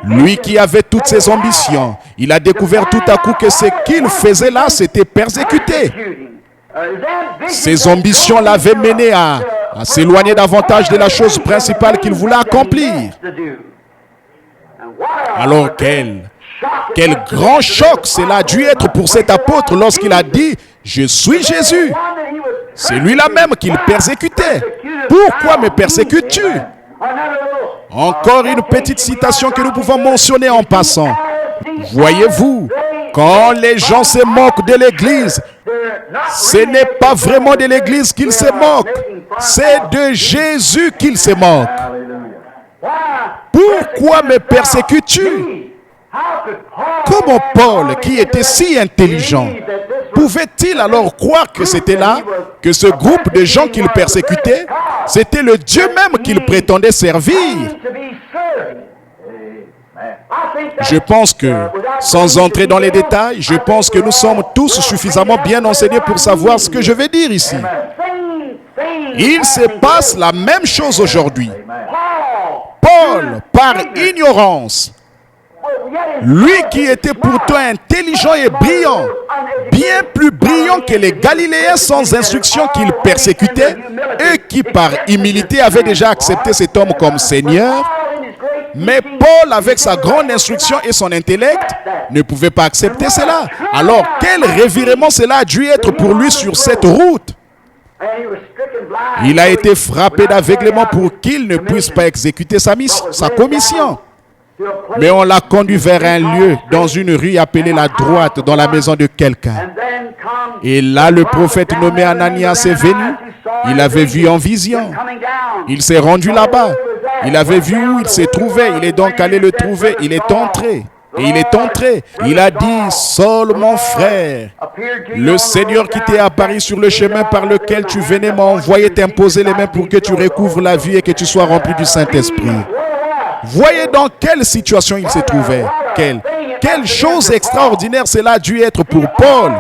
Lui qui avait toutes ses ambitions, il a découvert tout à coup que ce qu'il faisait là, c'était persécuter. Ses ambitions l'avaient mené à s'éloigner davantage de la chose principale qu'il voulait accomplir. Alors quel grand choc cela a dû être pour cet apôtre lorsqu'il a dit « Je suis Jésus ». C'est lui-là même qu'il persécutait. Pourquoi me persécutes-tu? Encore une petite citation que nous pouvons mentionner en passant. Voyez-vous, quand les gens se moquent de l'Église, ce n'est pas vraiment de l'Église qu'ils se moquent, c'est de Jésus qu'ils se moquent. Pourquoi me persécutes-tu? Comment Paul, qui était si intelligent, pouvait-il alors croire que c'était là, que ce groupe de gens qu'il persécutait, c'était le Dieu même qu'il prétendait servir? Je pense que, sans entrer dans les détails, je pense que nous sommes tous suffisamment bien enseignés pour savoir ce que je vais dire ici. Il se passe la même chose aujourd'hui. Paul, par ignorance, lui qui était pourtant intelligent et brillant, bien plus brillant que les Galiléens sans instruction qu'il persécutait, eux qui par humilité avaient déjà accepté cet homme comme Seigneur, mais Paul, avec sa grande instruction et son intellect, ne pouvait pas accepter cela. Alors, quel revirement cela a dû être pour lui sur cette route? Il a été frappé d'aveuglement pour qu'il ne puisse pas exécuter sa commission. Mais on l'a conduit vers un lieu, dans une rue appelée la droite, dans la maison de quelqu'un. Et là, le prophète nommé Ananias est venu. Il avait vu en vision. Il s'est rendu là-bas. Il avait vu où il se trouvait. Il est donc allé le trouver. Il est entré. Et il est entré. Il a dit, « Saul, mon frère, le Seigneur qui t'est apparu sur le chemin par lequel tu venais m'a envoyé t'imposer les mains pour que tu recouvres la vie et que tu sois rempli du Saint-Esprit. » Voyez dans quelle situation il se trouvait. Quelle chose extraordinaire cela a dû être pour Paul.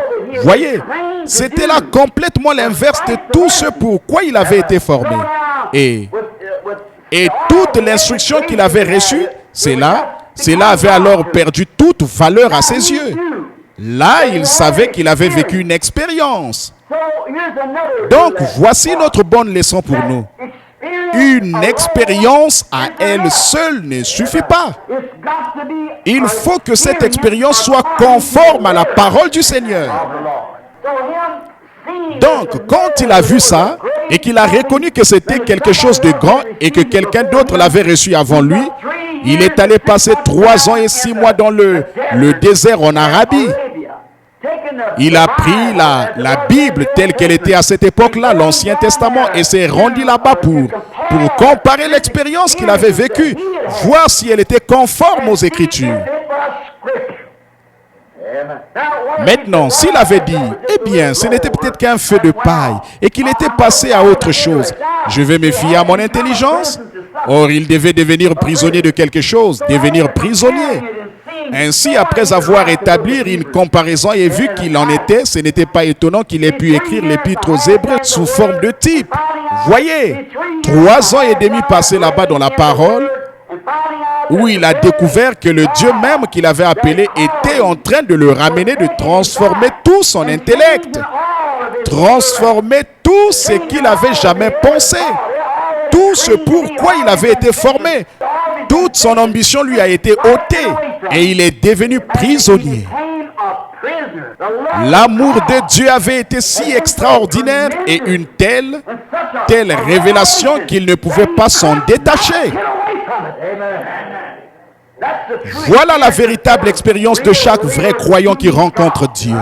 Voyez, c'était là complètement l'inverse de tout ce pour quoi il avait été formé. Et toute l'instruction qu'il avait reçue, cela avait alors perdu toute valeur à ses yeux. Là, il savait qu'il avait vécu une expérience. Donc, voici notre bonne leçon pour nous. Une expérience à elle seule ne suffit pas. Il faut que cette expérience soit conforme à la parole du Seigneur. Donc, quand il a vu ça et qu'il a reconnu que c'était quelque chose de grand et que quelqu'un d'autre l'avait reçu avant lui, il est allé passer 3 ans et 6 mois dans le désert en Arabie. Il a pris la Bible telle qu'elle était à cette époque-là, l'Ancien Testament, et s'est rendu là-bas pour comparer l'expérience qu'il avait vécue, voir si elle était conforme aux Écritures. Maintenant, s'il avait dit, eh bien, ce n'était peut-être qu'un feu de paille et qu'il était passé à autre chose, je vais me fier à mon intelligence. Or, il devait devenir prisonnier de quelque chose, devenir prisonnier. Ainsi, après avoir établi une comparaison et vu qu'il en était, ce n'était pas étonnant qu'il ait pu écrire l'épître aux Hébreux sous forme de type. Voyez, 3 ans et demi passés là-bas dans la parole, où il a découvert que le Dieu même qu'il avait appelé était en train de le ramener, de transformer tout son intellect, transformer tout ce qu'il avait jamais pensé, tout ce pourquoi il avait été formé. Toute son ambition lui a été ôtée et il est devenu prisonnier. L'amour de Dieu avait été si extraordinaire et une telle révélation qu'il ne pouvait pas s'en détacher. Voilà la véritable expérience de chaque vrai croyant qui rencontre Dieu.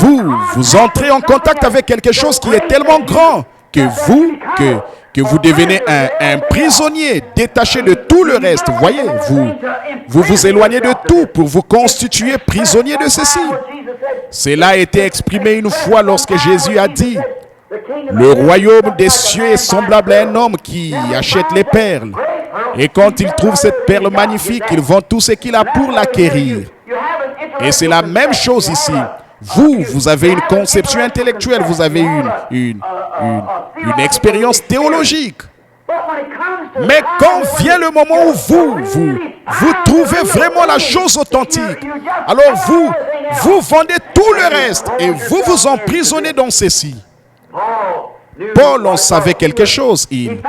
Vous entrez en contact avec quelque chose qui est tellement grand que vous devenez un prisonnier détaché de tout le reste. Voyez, vous éloignez de tout pour vous constituer prisonnier de ceci. Cela a été exprimé une fois lorsque Jésus a dit, « Le royaume des cieux est semblable à un homme qui achète les perles. Et quand il trouve cette perle magnifique, il vend tout ce qu'il a pour l'acquérir. » Et c'est la même chose ici. Vous avez une conception intellectuelle, vous avez une expérience théologique. Mais quand vient le moment où vous trouvez vraiment la chose authentique, alors vous vendez tout le reste et vous vous emprisonnez dans ceci. Paul en savait quelque chose. Il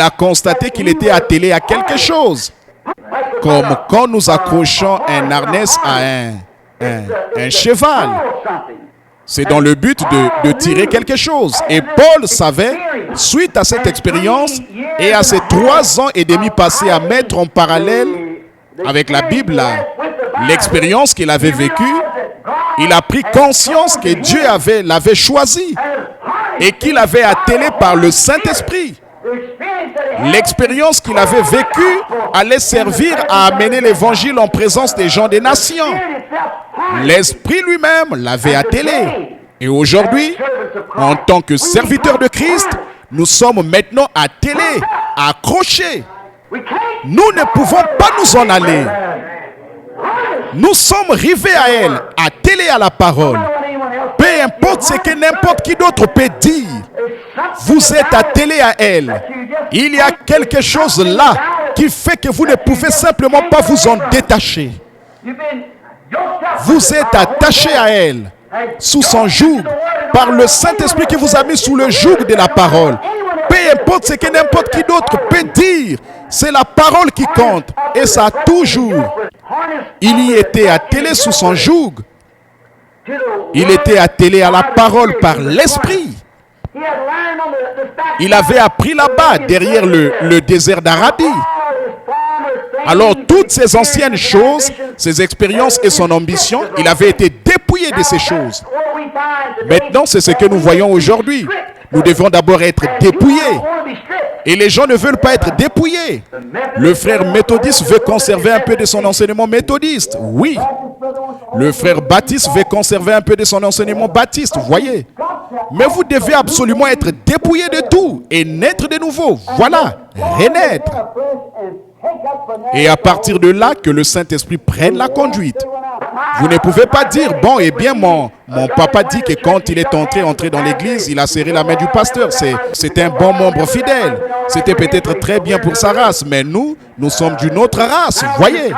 a constaté qu'il était attelé à quelque chose. Comme quand nous accrochons un harnais à un cheval. C'est dans le but de tirer quelque chose. Et Paul savait, suite à cette expérience et à ces 3 ans et demi passés à mettre en parallèle avec la Bible, l'expérience qu'il avait vécue, il a pris conscience que Dieu l'avait choisi et qu'il avait attelé par le Saint-Esprit. L'expérience qu'il avait vécue allait servir à amener l'évangile en présence des gens des nations. L'Esprit lui-même l'avait attelé. Et aujourd'hui, en tant que serviteurs de Christ, nous sommes maintenant attelés, accrochés. Nous ne pouvons pas nous en aller. Nous sommes rivés à elle, attelés à la parole. Peu importe ce que n'importe qui d'autre peut dire, vous êtes attelé à elle. Il y a quelque chose là qui fait que vous ne pouvez simplement pas vous en détacher. Vous êtes attaché à elle, sous son joug, par le Saint-Esprit qui vous a mis sous le joug de la parole. Peu importe ce que n'importe qui d'autre peut dire, c'est la parole qui compte. Et ça a toujours. Il y était attelé sous son joug. Il était attelé à la parole par l'Esprit. Il avait appris là-bas, derrière le désert d'Arabie. Alors toutes ces anciennes choses, ses expériences et son ambition, il avait été dépouillé de ces choses. Maintenant, c'est ce que nous voyons aujourd'hui. Nous devons d'abord être dépouillés. Et les gens ne veulent pas être dépouillés. Le frère méthodiste veut conserver un peu de son enseignement méthodiste. Oui. Le frère baptiste veut conserver un peu de son enseignement baptiste. Voyez. Mais vous devez absolument être dépouillé de tout et naître de nouveau. Voilà. Renaître. Et à partir de là, que le Saint-Esprit prenne la conduite. Vous ne pouvez pas dire, bon, eh bien, mon papa dit que quand il est entré dans l'église, il a serré la main du pasteur. C'est un bon membre fidèle. C'était peut-être très bien pour sa race, mais nous sommes d'une autre race, voyez.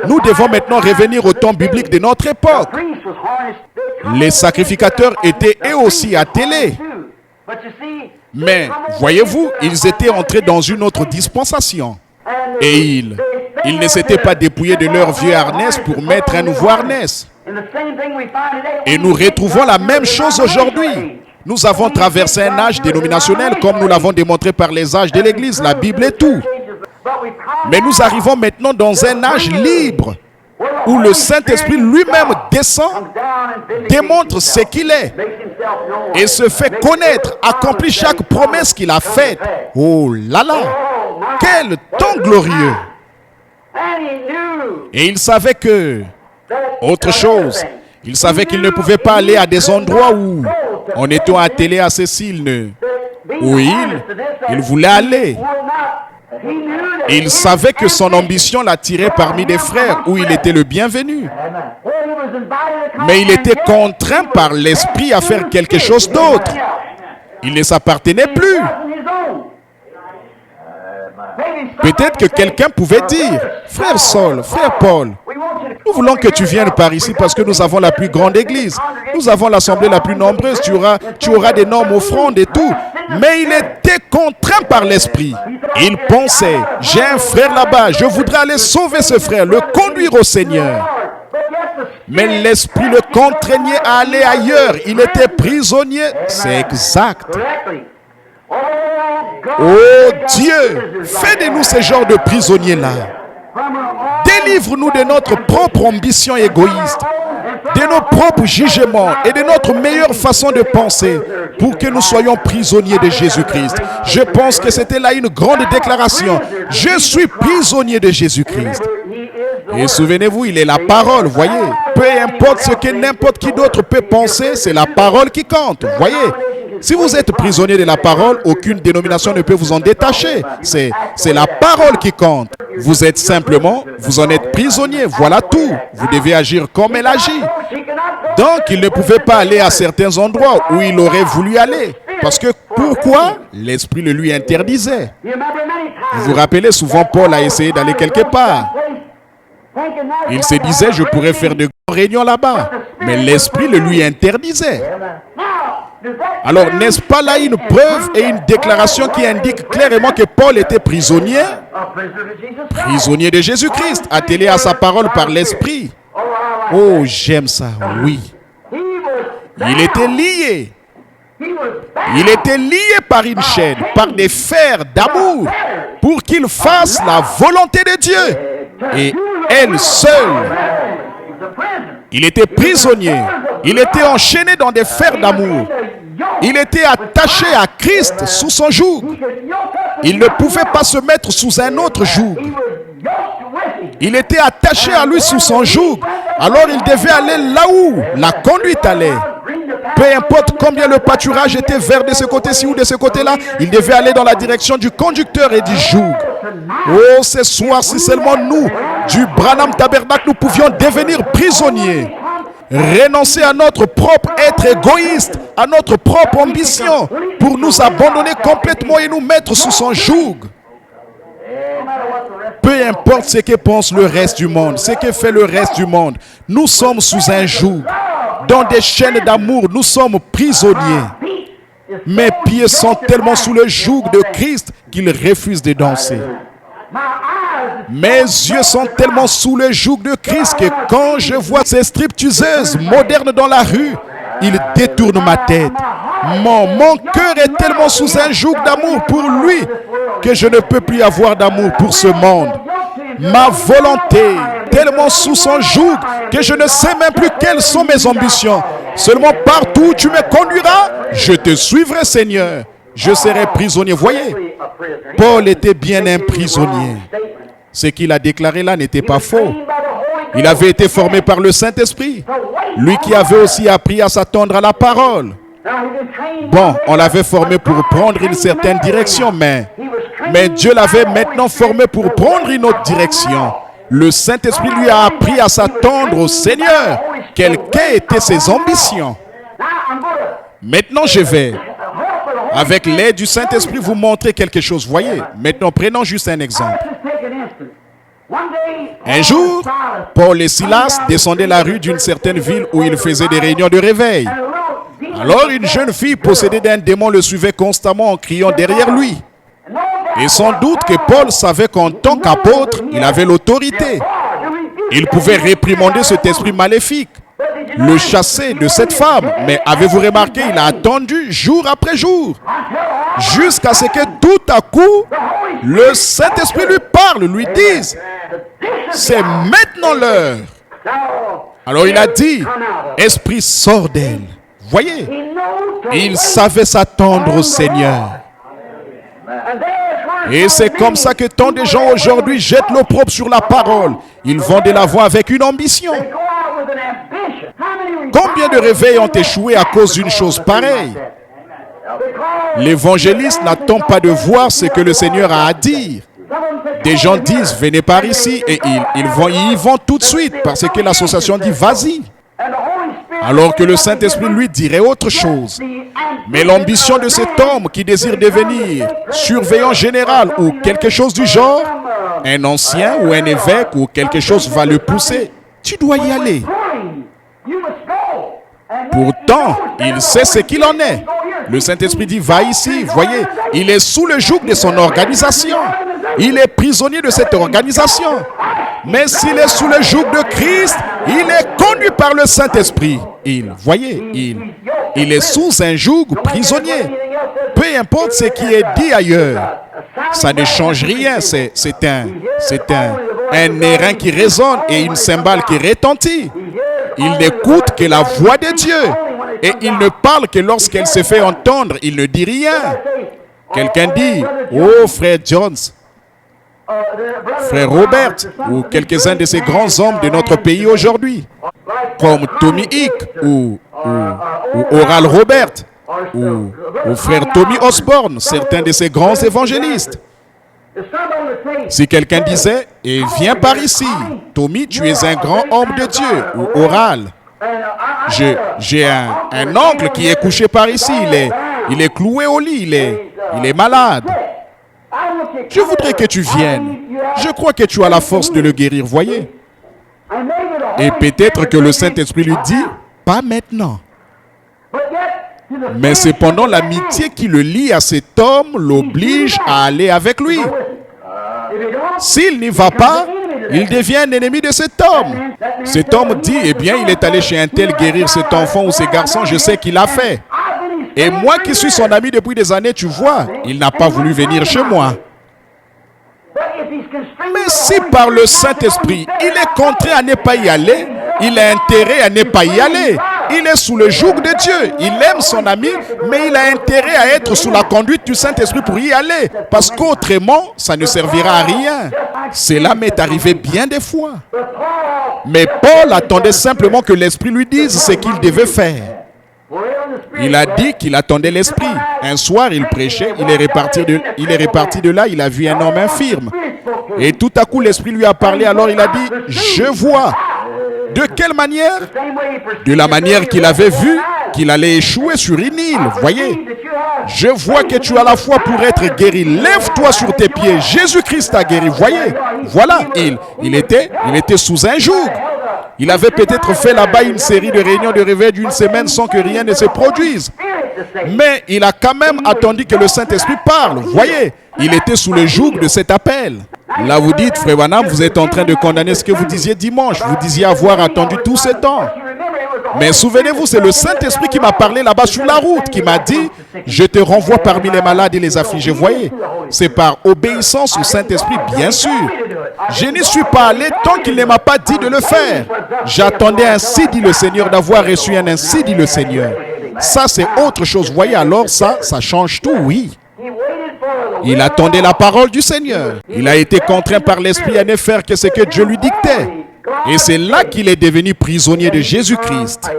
Nous devons maintenant revenir au temps biblique de notre époque. Les sacrificateurs étaient eux aussi attelés. Mais, voyez-vous, ils étaient entrés dans une autre dispensation. Et ils ne s'étaient pas dépouillés de leur vieux harnais pour mettre un nouveau harnais. Et nous retrouvons la même chose aujourd'hui. Nous avons traversé un âge dénominationnel comme nous l'avons démontré par les âges de l'Église, la Bible et tout. Mais nous arrivons maintenant dans un âge libre où le Saint-Esprit lui-même descend, démontre ce qu'il est et se fait connaître, accomplit chaque promesse qu'il a faite. Oh là là! Quel temps glorieux! Et il savait que, autre chose, il savait qu'il ne pouvait pas aller à des endroits où on était attelé à Cécile, où il voulait aller. Il savait que son ambition l'attirait parmi des frères où il était le bienvenu. Mais il était contraint par l'Esprit à faire quelque chose d'autre. Il ne s'appartenait plus. Peut-être que quelqu'un pouvait dire, frère Saul, frère Paul, nous voulons que tu viennes par ici parce que nous avons la plus grande église. Nous avons l'assemblée la plus nombreuse. Tu auras d'énormes offrandes et tout. Mais il était contraint par l'Esprit. Il pensait, j'ai un frère là-bas, je voudrais aller sauver ce frère, le conduire au Seigneur. Mais l'Esprit le contraignait à aller ailleurs. Il était prisonnier. C'est exact. Oh Dieu, fais de nous ce genre de prisonniers-là. Délivre-nous de notre propre ambition égoïste, de nos propres jugements et de notre meilleure façon de penser pour que nous soyons prisonniers de Jésus-Christ. Je pense que c'était là une grande déclaration. Je suis prisonnier de Jésus-Christ. Et souvenez-vous, il est la parole, voyez. Peu importe ce que n'importe qui d'autre peut penser, c'est la parole qui compte, voyez. Si vous êtes prisonnier de la parole, aucune dénomination ne peut vous en détacher. C'est la parole qui compte. Vous êtes simplement, vous en êtes prisonnier, voilà tout. Vous devez agir comme elle agit. Donc, il ne pouvait pas aller à certains endroits où il aurait voulu aller. Parce que, pourquoi? L'Esprit le lui interdisait. Vous vous rappelez, souvent Paul a essayé d'aller quelque part. Il se disait, je pourrais faire de grandes réunions là-bas. Mais l'Esprit le lui interdisait. Alors, n'est-ce pas là une preuve et une déclaration qui indique clairement que Paul était prisonnier? Prisonnier de Jésus-Christ, attelé à sa parole par l'Esprit. Oh, j'aime ça, oui. Il était lié. Il était lié par une chaîne, par des fers d'amour, pour qu'il fasse la volonté de Dieu. Et elle seule. Il était prisonnier. Il était enchaîné dans des fers d'amour. Il était attaché à Christ sous son joug. Il ne pouvait pas se mettre sous un autre joug. Il était attaché à lui sous son joug. Alors il devait aller là où la conduite allait. Peu importe combien le pâturage était vers de ce côté-ci ou de ce côté-là, il devait aller dans la direction du conducteur et du joug. Oh, ce soir, si seulement nous, du Branham Tabernacle, nous pouvions devenir prisonniers. renoncer à notre propre être égoïste, à notre propre ambition, pour nous abandonner complètement et nous mettre sous son joug. Peu importe ce que pense le reste du monde, ce que fait le reste du monde, nous sommes sous un joug. Dans des chaînes d'amour, nous sommes prisonniers. Mes pieds sont tellement sous le joug de Christ qu'ils refusent de danser. Mes yeux sont tellement sous le joug de Christ que quand je vois ces stripteaseuses modernes dans la rue, ils détournent ma tête. Mon cœur est tellement sous un joug d'amour pour lui que je ne peux plus avoir d'amour pour ce monde. Ma volonté, tellement sous son joug que je ne sais même plus quelles sont mes ambitions. Seulement partout où tu me conduiras, je te suivrai, Seigneur. Je serai prisonnier. Voyez, Paul était bien un prisonnier. Ce qu'il a déclaré là n'était pas faux. Il avait été formé par le Saint-Esprit. Lui qui avait aussi appris à s'attendre à la parole. Bon, on l'avait formé pour prendre une certaine direction, mais Dieu l'avait maintenant formé pour prendre une autre direction. Le Saint-Esprit lui a appris à s'attendre au Seigneur. Quelles étaient ses ambitions? Maintenant, je vais, avec l'aide du Saint-Esprit, vous montrer quelque chose. Voyez, maintenant, prenons juste un exemple. Un jour, Paul et Silas descendaient la rue d'une certaine ville où ils faisaient des réunions de réveil. Alors, une jeune fille possédée d'un démon le suivait constamment en criant derrière lui. Et sans doute que Paul savait qu'en tant qu'apôtre, il avait l'autorité. Il pouvait réprimander cet esprit maléfique, le chasser de cette femme. Mais avez-vous remarqué, il a attendu jour après jour, jusqu'à ce que tout à coup, le Saint-Esprit lui parle, lui dise, c'est maintenant l'heure. Alors il a dit, esprit, sors d'elle. Voyez, il savait s'attendre au Seigneur. Et c'est comme ça que tant de gens aujourd'hui jettent l'opprobre sur la parole. Ils vont de l'avant avec une ambition. Combien de réveils ont échoué à cause d'une chose pareille? L'évangéliste n'attend pas de voir ce que le Seigneur a à dire. Des gens disent, venez par ici, et ils y vont tout de suite, parce que l'association dit, vas-y. Alors que le Saint-Esprit lui dirait autre chose. Mais l'ambition de cet homme qui désire devenir surveillant général ou quelque chose du genre, un ancien ou un évêque ou quelque chose va le pousser. Tu dois y aller. Pourtant, il sait ce qu'il en est. Le Saint-Esprit dit, va ici. Voyez, il est sous le joug de son organisation. Il est prisonnier de cette organisation. Mais s'il est sous le joug de Christ, il est conduit par le Saint-Esprit. Il est sous un joug prisonnier. Peu importe ce qui est dit ailleurs, ça ne change rien. C'est un airain qui résonne et une cymbale qui retentit. Il n'écoute que la voix de Dieu. Et il ne parle que lorsqu'elle se fait entendre. Il ne dit rien. Quelqu'un dit, oh frère Jones, frère Robert, ou quelques-uns de ces grands hommes de notre pays aujourd'hui, comme Tommy Hick, ou Oral Robert, ou frère Tommy Osborne, certains de ces grands évangélistes. Si quelqu'un disait, et viens par ici, Tommy, tu es un grand homme de Dieu, ou Oral, j'ai un oncle qui est couché par ici, il est cloué au lit, il est malade. Je voudrais que tu viennes. Je crois que tu as la force de le guérir, voyez. Et peut-être que le Saint-Esprit lui dit, pas maintenant. Mais cependant, l'amitié qui le lie à cet homme l'oblige à aller avec lui. S'il n'y va pas, il devient un ennemi de cet homme. Cet homme dit, eh bien, il est allé chez un tel guérir cet enfant ou ces garçons, je sais qu'il a fait. Et moi qui suis son ami depuis des années, tu vois, il n'a pas voulu venir chez moi. Mais si par le Saint-Esprit, il est contraint à ne pas y aller, il a intérêt à ne pas y aller. Il est sous le joug de Dieu. Il aime son ami, mais il a intérêt à être sous la conduite du Saint-Esprit pour y aller. Parce qu'autrement, ça ne servira à rien. Cela m'est arrivé bien des fois. Mais Paul attendait simplement que l'Esprit lui dise ce qu'il devait faire. Il a dit qu'il attendait l'Esprit. Un soir, il prêchait, il est reparti de là, il a vu un homme infirme. Et tout à coup, l'Esprit lui a parlé, alors il a dit, je vois. De quelle manière? De la manière qu'il avait vu qu'il allait échouer sur une île. Voyez, je vois que tu as la foi pour être guéri. Lève-toi sur tes pieds. Jésus-Christ t'a guéri. Voyez, voilà, il était sous un joug. Il avait peut-être fait là-bas une série de réunions de réveil d'une semaine sans que rien ne se produise. Mais il a quand même attendu que le Saint-Esprit parle. Voyez, il était sous le joug de cet appel. Là, vous dites, Frère Branham, vous êtes en train de condamner ce que vous disiez dimanche. Vous disiez avoir attendu tout ce temps. Mais souvenez-vous, c'est le Saint-Esprit qui m'a parlé là-bas sur la route, qui m'a dit, je te renvoie parmi les malades et les affligés. Voyez, c'est par obéissance au Saint-Esprit, bien sûr. Je n'y suis pas allé tant qu'il ne m'a pas dit de le faire. J'attendais ainsi, dit le Seigneur, d'avoir reçu un ainsi, dit le Seigneur. Ça, c'est autre chose. Voyez, alors ça change tout, oui. Il attendait la parole du Seigneur. Il a été contraint par l'Esprit à ne faire que ce que Dieu lui dictait. Et c'est là qu'il est devenu prisonnier de Jésus-Christ.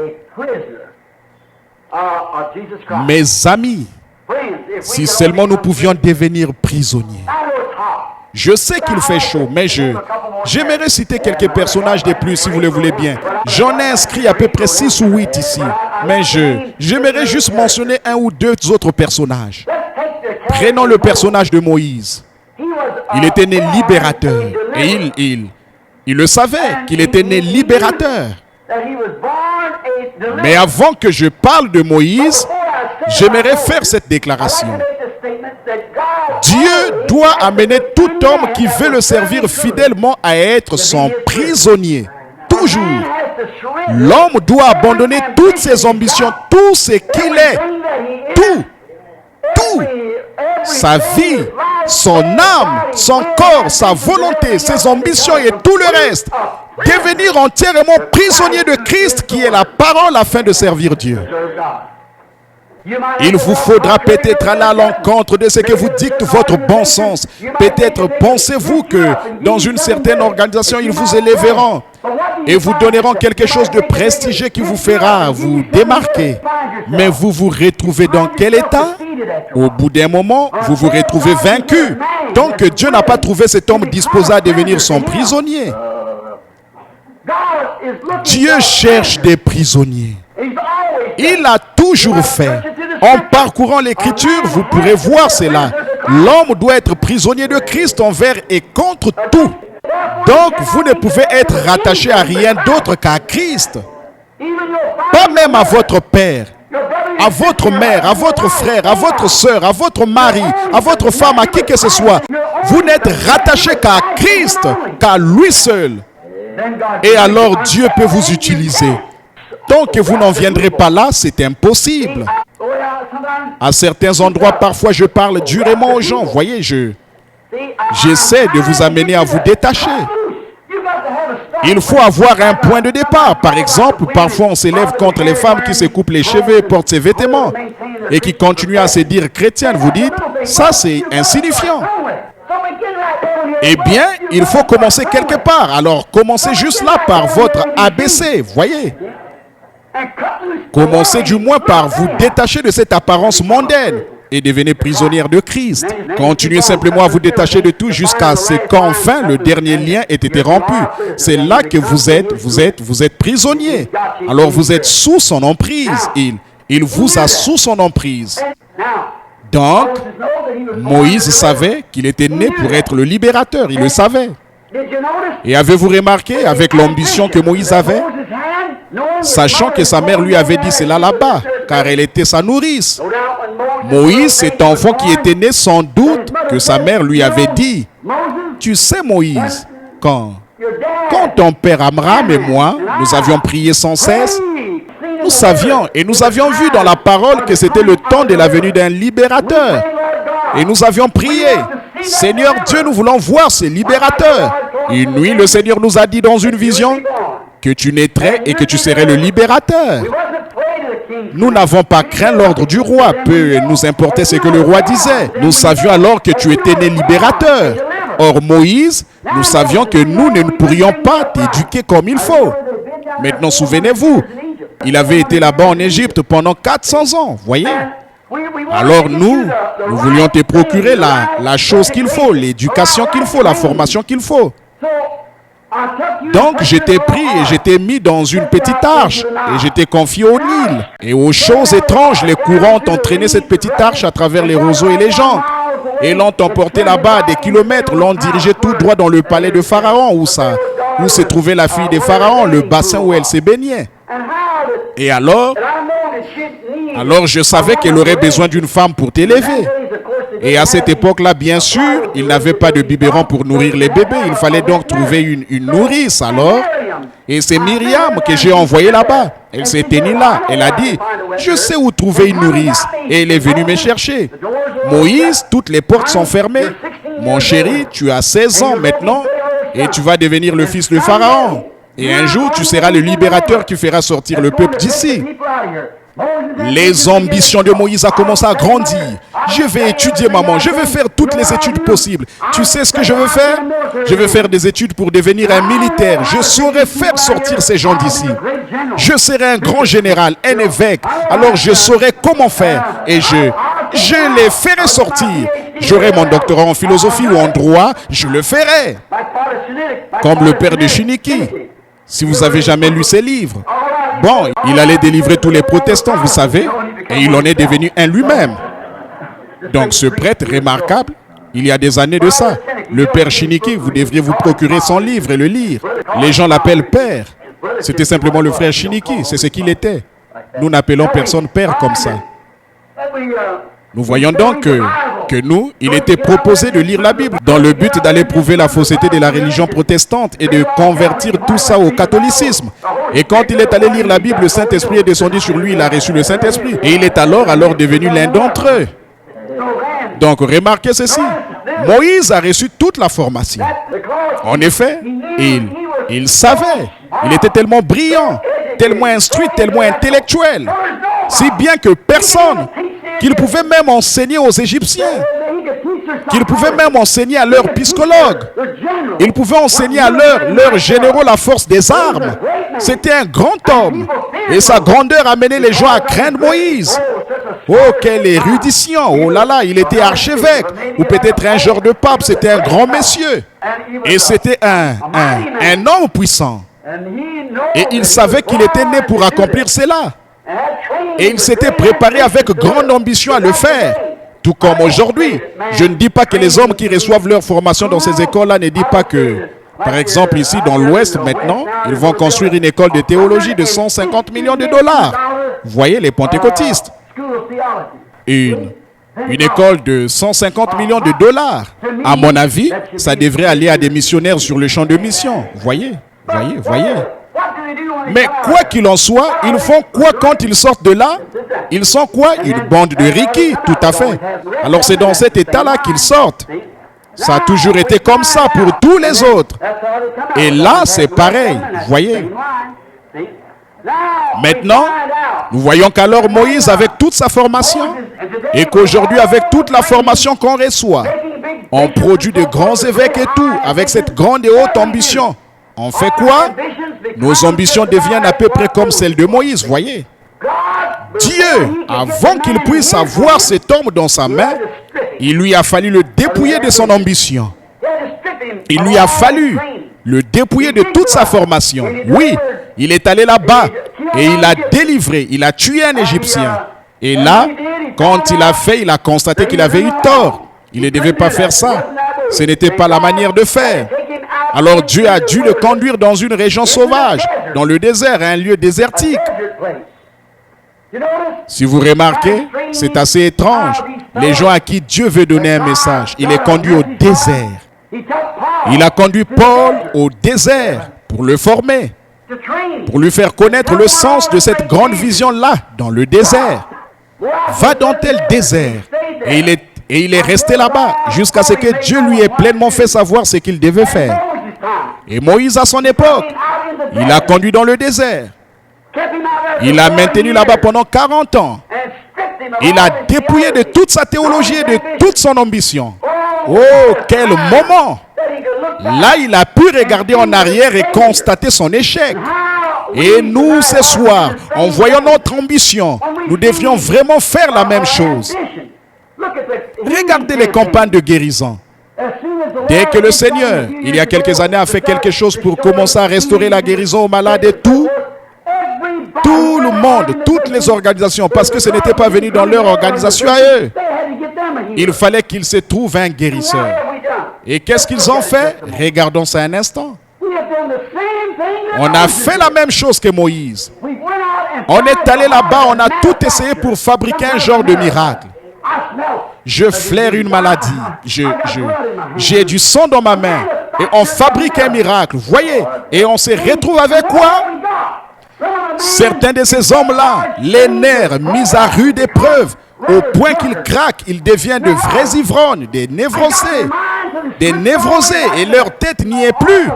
Mes amis, si seulement nous pouvions devenir prisonniers. Je sais qu'il fait chaud, mais j'aimerais citer quelques personnages de plus si vous le voulez bien. J'en ai inscrit à peu près 6 ou 8 ici. Mais j'aimerais juste mentionner un ou deux autres personnages. Prenons le personnage de Moïse. Il était né libérateur. Et il le savait qu'il était né libérateur. Mais avant que je parle de Moïse, j'aimerais faire cette déclaration. Dieu doit amener tout homme qui veut le servir fidèlement à être son prisonnier. Toujours. L'homme doit abandonner toutes ses ambitions, tout ce qu'il est. Tout. Sa vie, son âme, son corps, sa volonté, ses ambitions et tout le reste. Devenir entièrement prisonnier de Christ qui est la parole afin de servir Dieu. Il vous faudra peut-être aller à l'encontre de ce que vous dicte votre bon sens. Peut-être pensez-vous que dans une certaine organisation, ils vous élèveront et vous donneront quelque chose de prestigieux qui vous fera vous démarquer. Mais vous vous retrouvez dans quel état? Au bout d'un moment, vous vous retrouvez vaincu. Donc Dieu n'a pas trouvé cet homme disposé à devenir son prisonnier. Dieu cherche des prisonniers. Il a toujours fait. En parcourant l'Écriture, vous pourrez voir cela. L'homme doit être prisonnier de Christ envers et contre tout. Donc, vous ne pouvez être rattaché à rien d'autre qu'à Christ. Pas même à votre père, à votre mère, à votre frère, à votre soeur, à votre mari, à votre femme, à qui que ce soit. Vous n'êtes rattaché qu'à Christ, qu'à lui seul. Et alors Dieu peut vous utiliser. Tant que vous n'en viendrez pas là, c'est impossible. À certains endroits, parfois, je parle durement aux gens. Voyez, j'essaie de vous amener à vous détacher. Il faut avoir un point de départ. Par exemple, parfois on s'élève contre les femmes qui se coupent les cheveux et portent ces vêtements et qui continuent à se dire chrétiennes. Vous dites, ça c'est insignifiant. Eh bien, il faut commencer quelque part. Alors, commencez juste là par votre ABC, voyez. Commencez du moins par vous détacher de cette apparence mondaine et devenez prisonnière de Christ. Continuez simplement à vous détacher de tout jusqu'à ce qu'enfin le dernier lien ait été rompu. C'est là que vous êtes prisonnier. Alors vous êtes sous son emprise. Il vous a sous son emprise. Donc, Moïse savait qu'il était né pour être le libérateur. Il le savait. Et avez-vous remarqué avec l'ambition que Moïse avait, sachant que sa mère lui avait dit cela là-bas, car elle était sa nourrice. Moïse, cet enfant qui était né sans doute que sa mère lui avait dit, tu sais Moïse, quand ton père Amram et moi, nous avions prié sans cesse, nous savions et nous avions vu dans la parole que c'était le temps de la venue d'un libérateur. Et nous avions prié, Seigneur Dieu, nous voulons voir ce libérateur. Une nuit, le Seigneur nous a dit dans une vision que tu naîtrais et que tu serais le libérateur. Nous n'avons pas craint l'ordre du roi, peu nous importait ce que le roi disait. Nous savions alors que tu étais né libérateur. Or Moïse, nous savions que nous ne pourrions pas t'éduquer comme il faut. Maintenant, souvenez-vous, il avait été là-bas en Égypte pendant 400 ans, voyez. Alors nous voulions te procurer la chose qu'il faut, l'éducation qu'il faut, la formation qu'il faut. Donc j'étais pris et j'étais mis dans une petite arche et j'étais confié au Nil. Et aux choses étranges, les courants ont entraîné cette petite arche à travers les roseaux et les jantes. Et l'ont emporté là-bas à des kilomètres, l'ont dirigé tout droit dans le palais de Pharaon où se trouvait la fille des pharaons, le bassin où elle se baignait. Et alors je savais qu'elle aurait besoin d'une femme pour t'élever. Et à cette époque-là, bien sûr, il n'avait pas de biberon pour nourrir les bébés. Il fallait donc trouver une nourrice alors. Et c'est Myriam que j'ai envoyée là-bas. Elle s'est tenue là. Elle a dit, je sais où trouver une nourrice. Et elle est venue me chercher. Moïse, toutes les portes sont fermées. Mon chéri, tu as 16 ans maintenant et tu vas devenir le fils de Pharaon. Et un jour, tu seras le libérateur qui fera sortir le peuple d'ici. Les ambitions de Moïse ont commencé à grandir. Je vais étudier, maman. Je vais faire toutes les études possibles. Tu sais ce que je veux faire? Je vais faire des études pour devenir un militaire. Je saurai faire sortir ces gens d'ici. Je serai un grand général, un évêque. Alors je saurai comment faire. Et je les ferai sortir. J'aurai mon doctorat en philosophie ou en droit. Je le ferai. Comme le père de Chiniki. Si vous avez jamais lu ses livres. Bon, il allait délivrer tous les protestants, vous savez, et il en est devenu un lui-même. Donc ce prêtre remarquable, il y a des années de ça, le père Chiniki, vous devriez vous procurer son livre et le lire. Les gens l'appellent père. C'était simplement le frère Chiniki, c'est ce qu'il était. Nous n'appelons personne père comme ça. Nous voyons donc que nous, il était proposé de lire la Bible dans le but d'aller prouver la fausseté de la religion protestante et de convertir tout ça au catholicisme. Et quand il est allé lire la Bible, le Saint-Esprit est descendu sur lui, il a reçu le Saint-Esprit. Et il est alors devenu l'un d'entre eux. Donc remarquez ceci, Moïse a reçu toute la formation. En effet, il savait, il était tellement brillant, tellement instruit, tellement intellectuel, si bien que personne, qu'il pouvait même enseigner aux Égyptiens, qu'il pouvait même enseigner à leurs psychologues, il pouvait enseigner à leurs généraux la force des armes. C'était un grand homme et sa grandeur amenait les gens à craindre Moïse. Oh, quelle érudition! Oh là là, il était archevêque ou peut-être un genre de pape, c'était un grand monsieur. Et c'était un homme puissant. Et il savait qu'il était né pour accomplir cela. Et il s'était préparé avec grande ambition à le faire. Tout comme aujourd'hui. Je ne dis pas que les hommes qui reçoivent leur formation dans ces écoles-là ne disent pas que, par exemple ici dans l'Ouest maintenant, ils vont construire une école de théologie de 150 millions de dollars. Vous voyez les pentecôtistes. Une école de 150 millions de dollars. À mon avis, ça devrait aller à des missionnaires sur le champ de mission. Voyez. Mais quoi qu'il en soit, ils font quoi quand ils sortent de là? Ils sont quoi? Une bande de rikis, tout à fait. Alors c'est dans cet état-là qu'ils sortent. Ça a toujours été comme ça pour tous les autres. Et là, c'est pareil, voyez. Maintenant, nous voyons qu'alors Moïse, avec toute sa formation, et qu'aujourd'hui, avec toute la formation qu'on reçoit, on produit de grands évêques et tout, avec cette grande et haute ambition. On fait quoi? Nos ambitions deviennent à peu près comme celles de Moïse, voyez. Dieu, avant qu'il puisse avoir cet homme dans sa main, il lui a fallu le dépouiller de son ambition. Il lui a fallu le dépouiller de toute sa formation. Oui, il est allé là-bas et il a délivré, il a tué un Égyptien. Et là, quand il a fait, il a constaté qu'il avait eu tort. Il ne devait pas faire ça. Ce n'était pas la manière de faire. Alors Dieu a dû le conduire dans une région sauvage, dans le désert, un lieu désertique. Si vous remarquez, c'est assez étrange. Les gens à qui Dieu veut donner un message, il les conduit au désert. Il a conduit Paul au désert pour le former, pour lui faire connaître le sens de cette grande vision-là dans le désert. Va dans tel désert. Et il est resté là-bas jusqu'à ce que Dieu lui ait pleinement fait savoir ce qu'il devait faire. Et Moïse, à son époque, il a conduit dans le désert. Il l'a maintenu là-bas pendant 40 ans. Il a dépouillé de toute sa théologie et de toute son ambition. Oh, quel moment! Là, il a pu regarder en arrière et constater son échec. Et nous, ce soir, en voyant notre ambition, nous devrions vraiment faire la même chose. Regardez les campagnes de guérison. Dès que le Seigneur, il y a quelques années, a fait quelque chose pour commencer à restaurer la guérison aux malades et tout le monde, toutes les organisations, parce que ce n'était pas venu dans leur organisation à eux. Il fallait qu'il se trouve un guérisseur. Et qu'est-ce qu'ils ont fait? Regardons ça un instant. On a fait la même chose que Moïse. On est allé là-bas, on a tout essayé pour fabriquer un genre de miracle. Je flaire une maladie. J'ai du sang dans ma main. Et on fabrique un miracle. Voyez? Et on se retrouve avec quoi? Certains de ces hommes-là, les nerfs mis à rude épreuve, au point qu'ils craquent, ils deviennent de vrais ivrognes, des névrosés, et leur tête n'y est plus.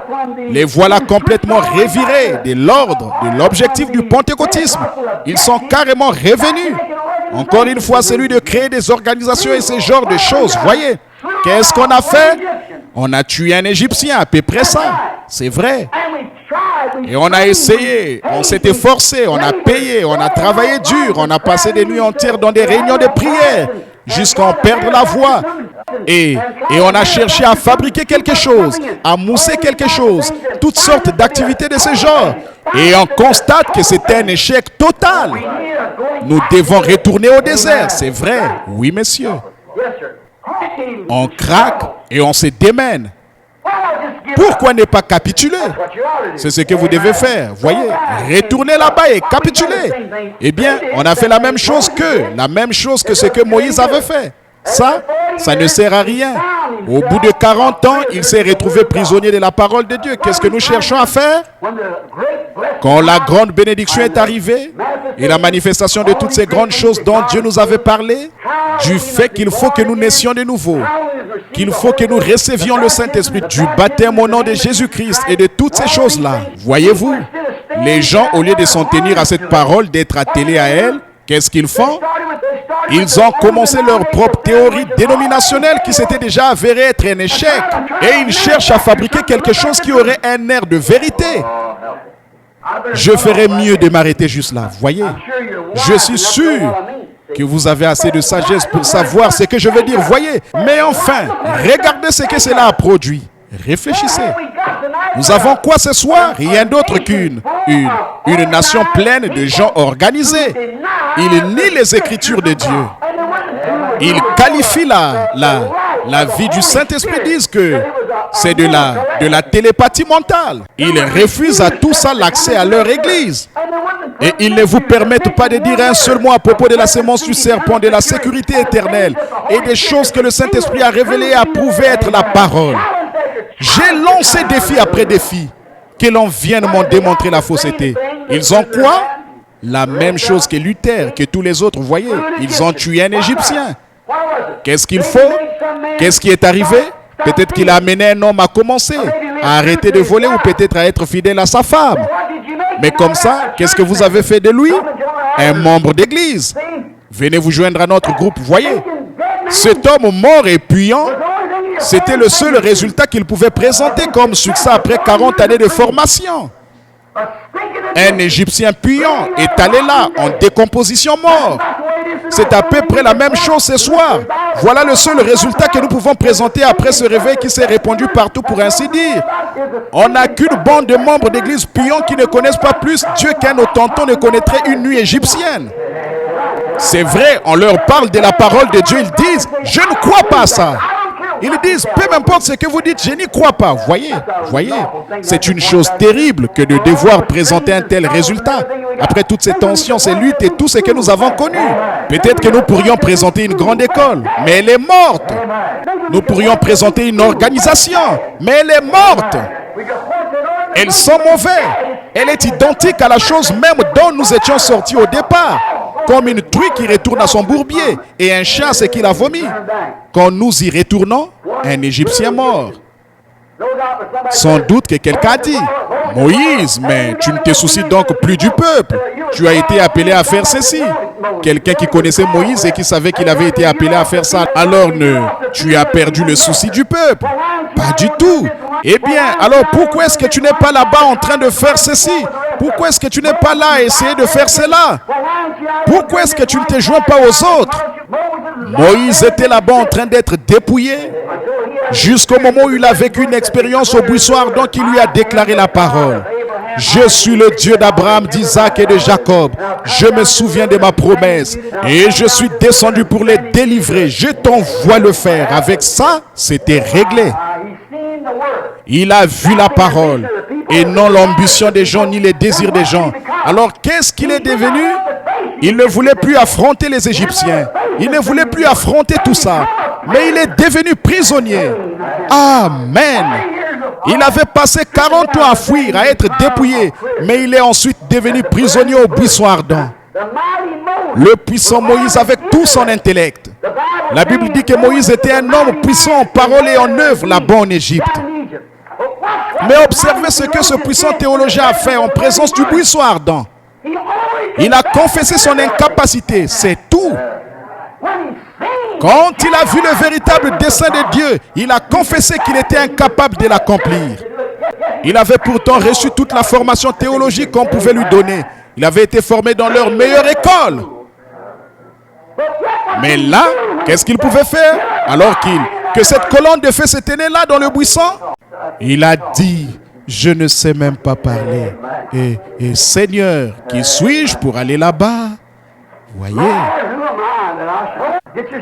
Les voilà complètement revirés de l'ordre, de l'objectif du pentecôtisme. Ils sont carrément revenus. Encore une fois, celui de créer des organisations et ce genre de choses. Voyez, qu'est-ce qu'on a fait? On a tué un Égyptien, à peu près ça. C'est vrai. Et on a essayé, on s'est efforcé, on a payé, on a travaillé dur, on a passé des nuits entières dans des réunions de prière jusqu'à en perdre la voix. Et on a cherché à fabriquer quelque chose, à mousser quelque chose, toutes sortes d'activités de ce genre. Et on constate que c'était un échec total. Nous devons retourner au désert, c'est vrai. Oui, messieurs. On craque et on se démène. Pourquoi ne pas capituler? C'est ce que vous devez faire. Voyez, retournez là-bas et capituler. Eh bien, on a fait la même chose que ce que Moïse avait fait. Ça ne sert à rien. Au bout de 40 ans, il s'est retrouvé prisonnier de la parole de Dieu. Qu'est-ce que nous cherchons à faire? Quand la grande bénédiction est arrivée et la manifestation de toutes ces grandes choses dont Dieu nous avait parlé, du fait qu'il faut que nous naissions de nouveau, qu'il faut que nous recevions le Saint-Esprit, du baptême au nom de Jésus-Christ et de toutes ces choses-là. Voyez-vous, les gens, au lieu de s'en tenir à cette parole, d'être attelés à elle, qu'est-ce qu'ils font? Ils ont commencé leur propre théorie dénominationnelle qui s'était déjà avérée être un échec. Et ils cherchent à fabriquer quelque chose qui aurait un air de vérité. Je ferais mieux de m'arrêter juste là. Voyez, je suis sûr que vous avez assez de sagesse pour savoir ce que je veux dire. Voyez, mais enfin, regardez ce que cela a produit. Réfléchissez. Nous avons quoi ce soir? Rien d'autre qu'une nation pleine de gens organisés. Ils nient les Écritures de Dieu. Ils qualifient la vie du Saint-Esprit, disent que c'est de la télépathie mentale. Ils refusent à tout ça l'accès à leur église. Et ils ne vous permettent pas de dire un seul mot à propos de la sémence du serpent, de la sécurité éternelle et des choses que le Saint-Esprit a révélées et a prouvé être la parole. J'ai lancé défi après défi, que l'on vienne m'en démontrer la fausseté. Ils ont quoi? La même chose que Luther, que tous les autres, voyez. Ils ont tué un Égyptien. Qu'est-ce qu'il faut? Qu'est-ce qui est arrivé? Peut-être qu'il a amené un homme à commencer, à arrêter de voler ou peut-être à être fidèle à sa femme. Mais comme ça, qu'est-ce que vous avez fait de lui? Un membre d'église. Venez vous joindre à notre groupe, voyez. Cet homme mort et puant, c'était le seul résultat qu'il pouvait présenter comme succès après 40 années de formation. Un Égyptien puant est allé là, en décomposition mort. C'est à peu près la même chose ce soir. Voilà le seul résultat que nous pouvons présenter après ce réveil qui s'est répandu partout, pour ainsi dire. On n'a qu'une bande de membres d'église puants qui ne connaissent pas plus Dieu qu'un Autanton ne connaîtrait une nuit égyptienne. C'est vrai, on leur parle de la parole de Dieu, ils disent « Je ne crois pas à ça ». Ils disent, peu importe ce que vous dites, je n'y crois pas. Voyez, c'est une chose terrible que de devoir présenter un tel résultat. Après toutes ces tensions, ces luttes et tout ce que nous avons connu. Peut-être que nous pourrions présenter une grande école, mais elle est morte. Nous pourrions présenter une organisation, mais elle est morte. Elles sont mauvaises. Elle est identique à la chose même dont nous étions sortis au départ. Comme une truie qui retourne à son bourbier et un chien ce qu'il a vomi. Quand nous y retournons, un Égyptien mort. Sans doute que quelqu'un a dit, Moïse, mais tu ne te soucies donc plus du peuple. Tu as été appelé à faire ceci. Quelqu'un qui connaissait Moïse et qui savait qu'il avait été appelé à faire ça. Alors tu as perdu le souci du peuple. Pas du tout. Eh bien, alors pourquoi est-ce que tu n'es pas là-bas en train de faire ceci? Pourquoi est-ce que tu n'es pas là à essayer de faire cela? Pourquoi est-ce que tu ne te joins pas aux autres? Moïse était là-bas en train d'être dépouillé jusqu'au moment où il a vécu une expérience au buisson ardent qui lui a déclaré la parole. Je suis le Dieu d'Abraham, d'Isaac et de Jacob. Je me souviens de ma promesse et je suis descendu pour les délivrer. Je t'envoie le faire. Avec ça, c'était réglé. Il a vu la parole et non l'ambition des gens ni les désirs des gens. Alors qu'est-ce qu'il est devenu? Il ne voulait plus affronter les Égyptiens. Il ne voulait plus affronter tout ça. Mais il est devenu prisonnier. Amen. Il avait passé 40 ans à fuir, à être dépouillé. Mais il est ensuite devenu prisonnier au buisson ardent. Le puissant Moïse avec tout son intellect. La Bible dit que Moïse était un homme puissant en parole et en œuvre là-bas en Égypte. Mais observez ce que ce puissant théologien a fait en présence du buisson ardent. Il a confessé son incapacité, c'est tout. Quand il a vu le véritable dessein de Dieu, il a confessé qu'il était incapable de l'accomplir. Il avait pourtant reçu toute la formation théologique qu'on pouvait lui donner. Il avait été formé dans leur meilleure école. Mais là, qu'est-ce qu'il pouvait faire alors que cette colonne de feu se tenait là dans le buisson? Il a dit, je ne sais même pas parler. Et Seigneur, qui suis-je pour aller là-bas? Voyez.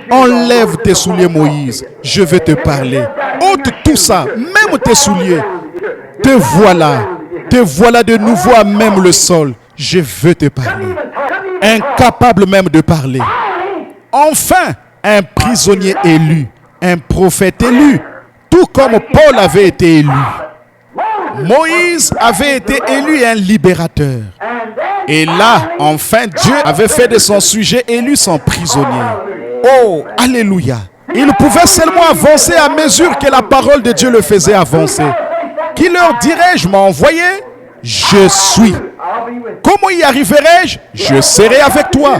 Enlève tes souliers, Moïse. Je vais te parler. Ôte tout ça, même tes souliers. Te voilà. Te voilà de nouveau à même le sol. Je veux te parler. Incapable même de parler. Enfin, un prisonnier élu. Un prophète élu. Tout comme Paul avait été élu. Moïse avait été élu un libérateur. Et là, enfin, Dieu avait fait de son sujet élu son prisonnier. Oh, alléluia. Il pouvait seulement avancer à mesure que la parole de Dieu le faisait avancer. Qui leur dirais-je m'envoyer? Je suis. Comment y arriverai-je? Je serai avec toi.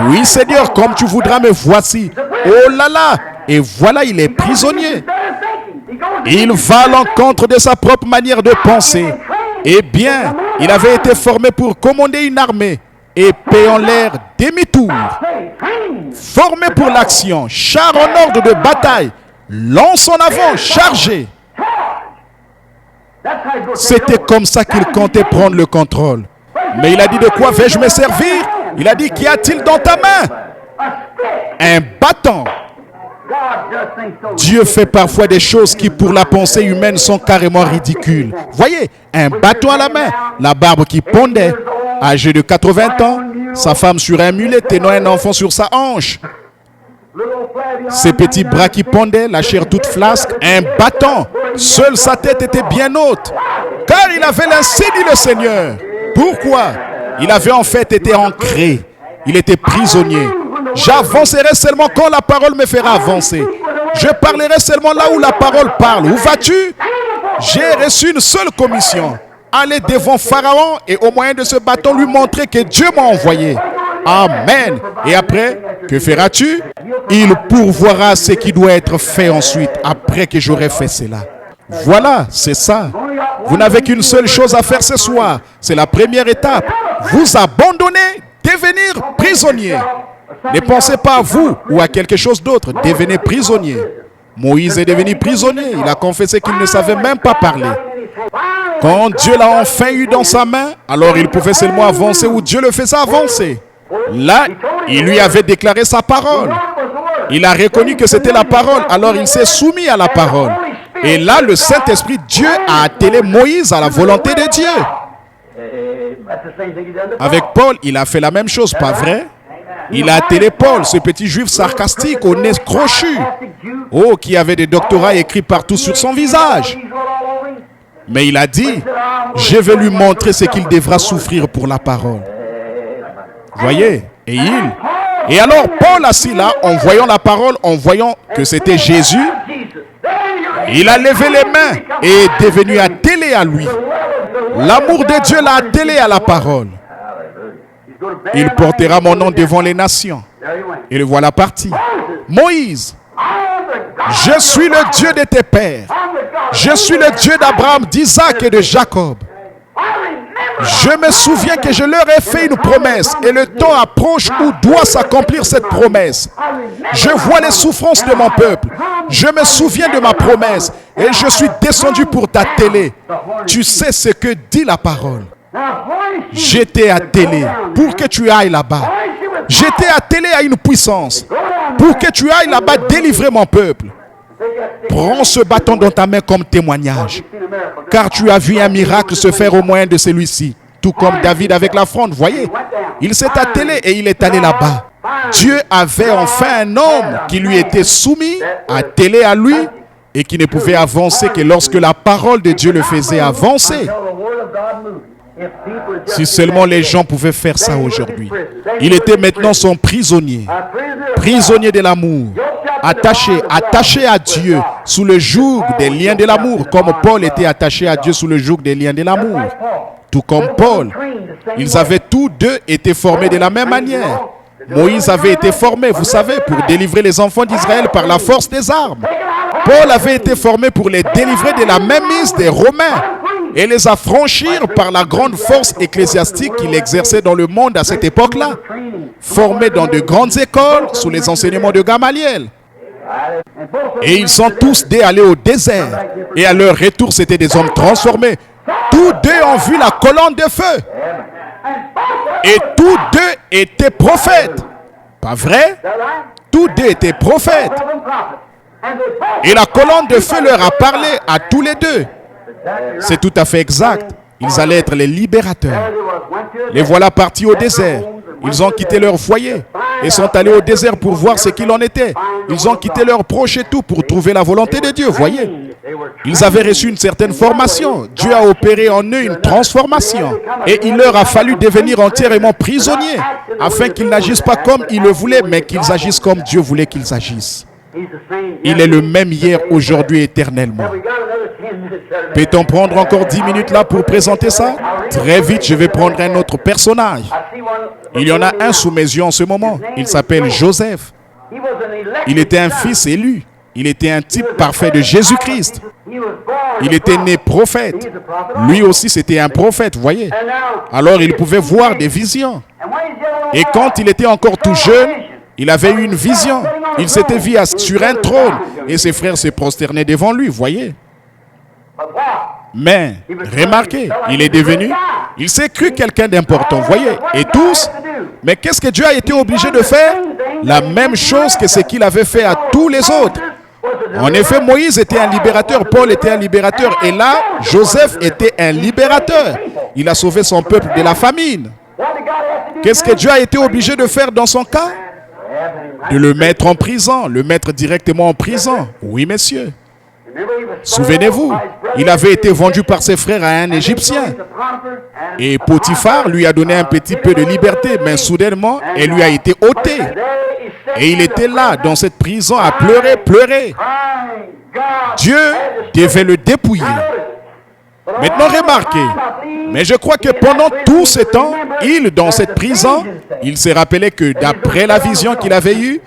Oui, Seigneur, comme tu voudras, me voici. Oh là là. Et voilà, il est prisonnier. Il va à l'encontre de sa propre manière de penser. Eh bien, il avait été formé pour commander une armée. Épée en l'air, demi-tour. Formé pour l'action, char en ordre de bataille. Lance en avant, chargé. C'était comme ça qu'il comptait prendre le contrôle. Mais il a dit, de quoi vais-je me servir? Il a dit, qu'y a-t-il dans ta main? Un bâton. Dieu fait parfois des choses qui pour la pensée humaine sont carrément ridicules. Voyez, un bâton à la main, la barbe qui pondait, âgé de 80 ans, sa femme sur un mulet tenant un enfant sur sa hanche. Ses petits bras qui pendaient, la chair toute flasque, un bâton. Seule sa tête était bien haute, car il avait l'insigne le Seigneur. Pourquoi? Il avait en fait été ancré. Il était prisonnier. J'avancerai seulement quand la parole me fera avancer. Je parlerai seulement là où la parole parle. Où vas-tu? J'ai reçu une seule commission. Aller devant Pharaon et au moyen de ce bâton lui montrer que Dieu m'a envoyé. Amen. Et après, que feras-tu? Il pourvoira ce qui doit être fait ensuite, après que j'aurai fait cela. Voilà, c'est ça. Vous n'avez qu'une seule chose à faire ce soir. C'est la première étape. Vous abandonner, devenir prisonnier. Ne pensez pas à vous ou à quelque chose d'autre. Devenez prisonnier. Moïse est devenu prisonnier. Il a confessé qu'il ne savait même pas parler. Quand Dieu l'a enfin eu dans sa main, alors il pouvait seulement avancer où Dieu le faisait avancer. Là, il lui avait déclaré sa parole. Il a reconnu que c'était la parole, alors il s'est soumis à la parole. Et là, le Saint-Esprit, Dieu a attelé Moïse à la volonté de Dieu. Avec Paul, il a fait la même chose, pas vrai? Il a attelé Paul, ce petit juif sarcastique au nez crochu. Oh, qui avait des doctorats écrits partout sur son visage. Mais il a dit, je vais lui montrer ce qu'il devra souffrir pour la parole. Voyez? Et alors Paul assis là, en voyant la parole, en voyant que c'était Jésus, il a levé les mains et est devenu attelé à lui. L'amour de Dieu l'a attelé à la parole. Il portera mon nom devant les nations. Et le voilà parti. Moïse, je suis le Dieu de tes pères. Je suis le Dieu d'Abraham, d'Isaac et de Jacob. Je me souviens que je leur ai fait une promesse et le temps approche où doit s'accomplir cette promesse. Je vois les souffrances de mon peuple. Je me souviens de ma promesse et je suis descendu pour t'atteler. Tu sais ce que dit la parole. J'étais attelé pour que tu ailles là-bas. J'étais attelé à une puissance pour que tu ailles là-bas délivrer mon peuple. Prends ce bâton dans ta main comme témoignage, car tu as vu un miracle se faire au moyen de celui-ci, tout comme David avec la fronde. Voyez, il s'est attelé et il est allé là-bas. Dieu avait enfin un homme qui lui était soumis, attelé à lui, et qui ne pouvait avancer que lorsque la parole de Dieu le faisait avancer. Si seulement les gens pouvaient faire ça aujourd'hui. Il était maintenant son prisonnier, prisonnier de l'amour, attaché à Dieu sous le joug des liens de l'amour, comme Paul était attaché à Dieu sous le joug des liens de l'amour. Tout comme Paul, ils avaient tous deux été formés de la même manière. Moïse avait été formé, vous savez, pour délivrer les enfants d'Israël par la force des armes. Paul avait été formé pour les délivrer de la mainmise des Romains et les affranchir par la grande force ecclésiastique qu'il exerçait dans le monde à cette époque-là. Formés dans de grandes écoles sous les enseignements de Gamaliel. Et ils sont tous deux allés au désert. Et à leur retour, c'étaient des hommes transformés. Tous deux ont vu la colonne de feu. Et tous deux étaient prophètes. Pas vrai? Tous deux étaient prophètes. Et la colonne de feu leur a parlé à tous les deux. C'est tout à fait exact. Ils allaient être les libérateurs. Les voilà partis au désert. Ils ont quitté leur foyer et sont allés au désert pour voir ce qu'il en était. Ils ont quitté leurs proches et tout pour trouver la volonté de Dieu, voyez. Ils avaient reçu une certaine formation. Dieu a opéré en eux une transformation. Et il leur a fallu devenir entièrement prisonniers afin qu'ils n'agissent pas comme ils le voulaient, mais qu'ils agissent comme Dieu voulait qu'ils agissent. Il est le même hier, aujourd'hui, éternellement. Peut-on prendre encore 10 minutes là pour présenter ça? Très vite, je vais prendre un autre personnage. Il y en a un sous mes yeux en ce moment. Il s'appelle Joseph. Il était un fils élu. Il était un type parfait de Jésus-Christ. Il était né prophète. Lui aussi, c'était un prophète, voyez. Alors, il pouvait voir des visions. Et quand il était encore tout jeune, il avait eu une vision. Il s'était vu sur un trône et ses frères se prosternaient devant lui, voyez. Mais, remarquez, il est devenu, il s'est cru quelqu'un d'important, voyez. Et tous, mais qu'est-ce que Dieu a été obligé de faire? La même chose que ce qu'il avait fait à tous les autres. En effet, Moïse était un libérateur, Paul était un libérateur, et là, Joseph était un libérateur. Il a sauvé son peuple de la famine. Qu'est-ce que Dieu a été obligé de faire dans son cas? De le mettre en prison, le mettre directement en prison. Oui, messieurs. Souvenez-vous, il avait été vendu par ses frères à un Égyptien. Et Potiphar lui a donné un petit peu de liberté, mais soudainement, elle lui a été ôtée. Et il était là, dans cette prison, à pleurer, pleurer. Dieu devait le dépouiller. Maintenant, remarquez, mais je crois que pendant tout ce temps, dans cette prison, il s'est rappelé que d'après la vision qu'il avait eue,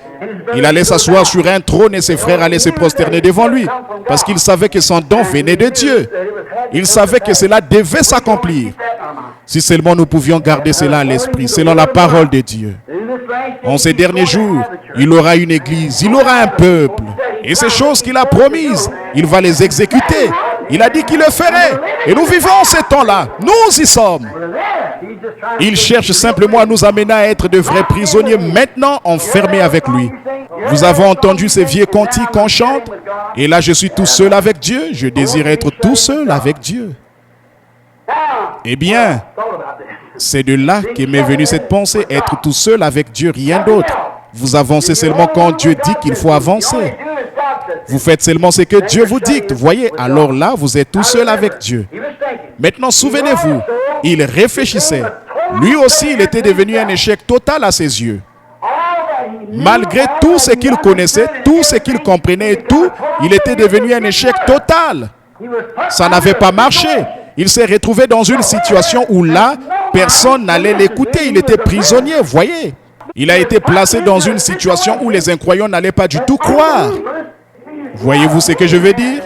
il allait s'asseoir sur un trône et ses frères allaient se prosterner devant lui. Parce qu'il savait que son don venait de Dieu. Il savait que cela devait s'accomplir. Si seulement nous pouvions garder cela à l'esprit, selon la parole de Dieu. En ces derniers jours, il aura une église, il aura un peuple. Et ces choses qu'il a promises, il va les exécuter. Il a dit qu'il le ferait. Et nous vivons ces temps-là. Nous y sommes. Il cherche simplement à nous amener à être de vrais prisonniers maintenant enfermés avec lui. Vous avez entendu ces vieux cantiques qu'on chante? Et là, je suis tout seul avec Dieu. Je désire être tout seul avec Dieu. Eh bien, c'est de là qu'est m'est venue cette pensée. Être tout seul avec Dieu, rien d'autre. Vous avancez seulement quand Dieu dit qu'il faut avancer. Vous faites seulement ce que Dieu vous dicte. Voyez, alors là, vous êtes tout seul avec Dieu. Maintenant, souvenez-vous, il réfléchissait. Lui aussi, il était devenu un échec total à ses yeux. Malgré tout ce qu'il connaissait, tout ce qu'il comprenait et tout, il était devenu un échec total. Ça n'avait pas marché. Il s'est retrouvé dans une situation où là, personne n'allait l'écouter. Il était prisonnier, voyez. Il a été placé dans une situation où les incroyants n'allaient pas du tout croire. Voyez-vous ce que je veux dire?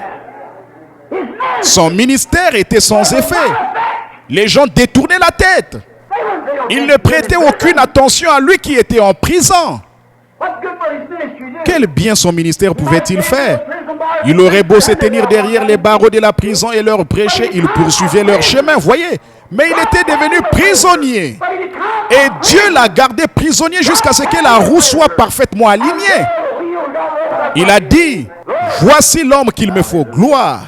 Son ministère était sans effet. Les gens détournaient la tête. Ils ne prêtaient aucune attention à lui qui était en prison. Quel bien son ministère pouvait-il faire? Il aurait beau se tenir derrière les barreaux de la prison et leur prêcher, ils poursuivaient leur chemin, voyez. Mais il était devenu prisonnier. Et Dieu l'a gardé prisonnier jusqu'à ce que la roue soit parfaitement alignée. Il a dit, voici l'homme qu'il me faut, gloire.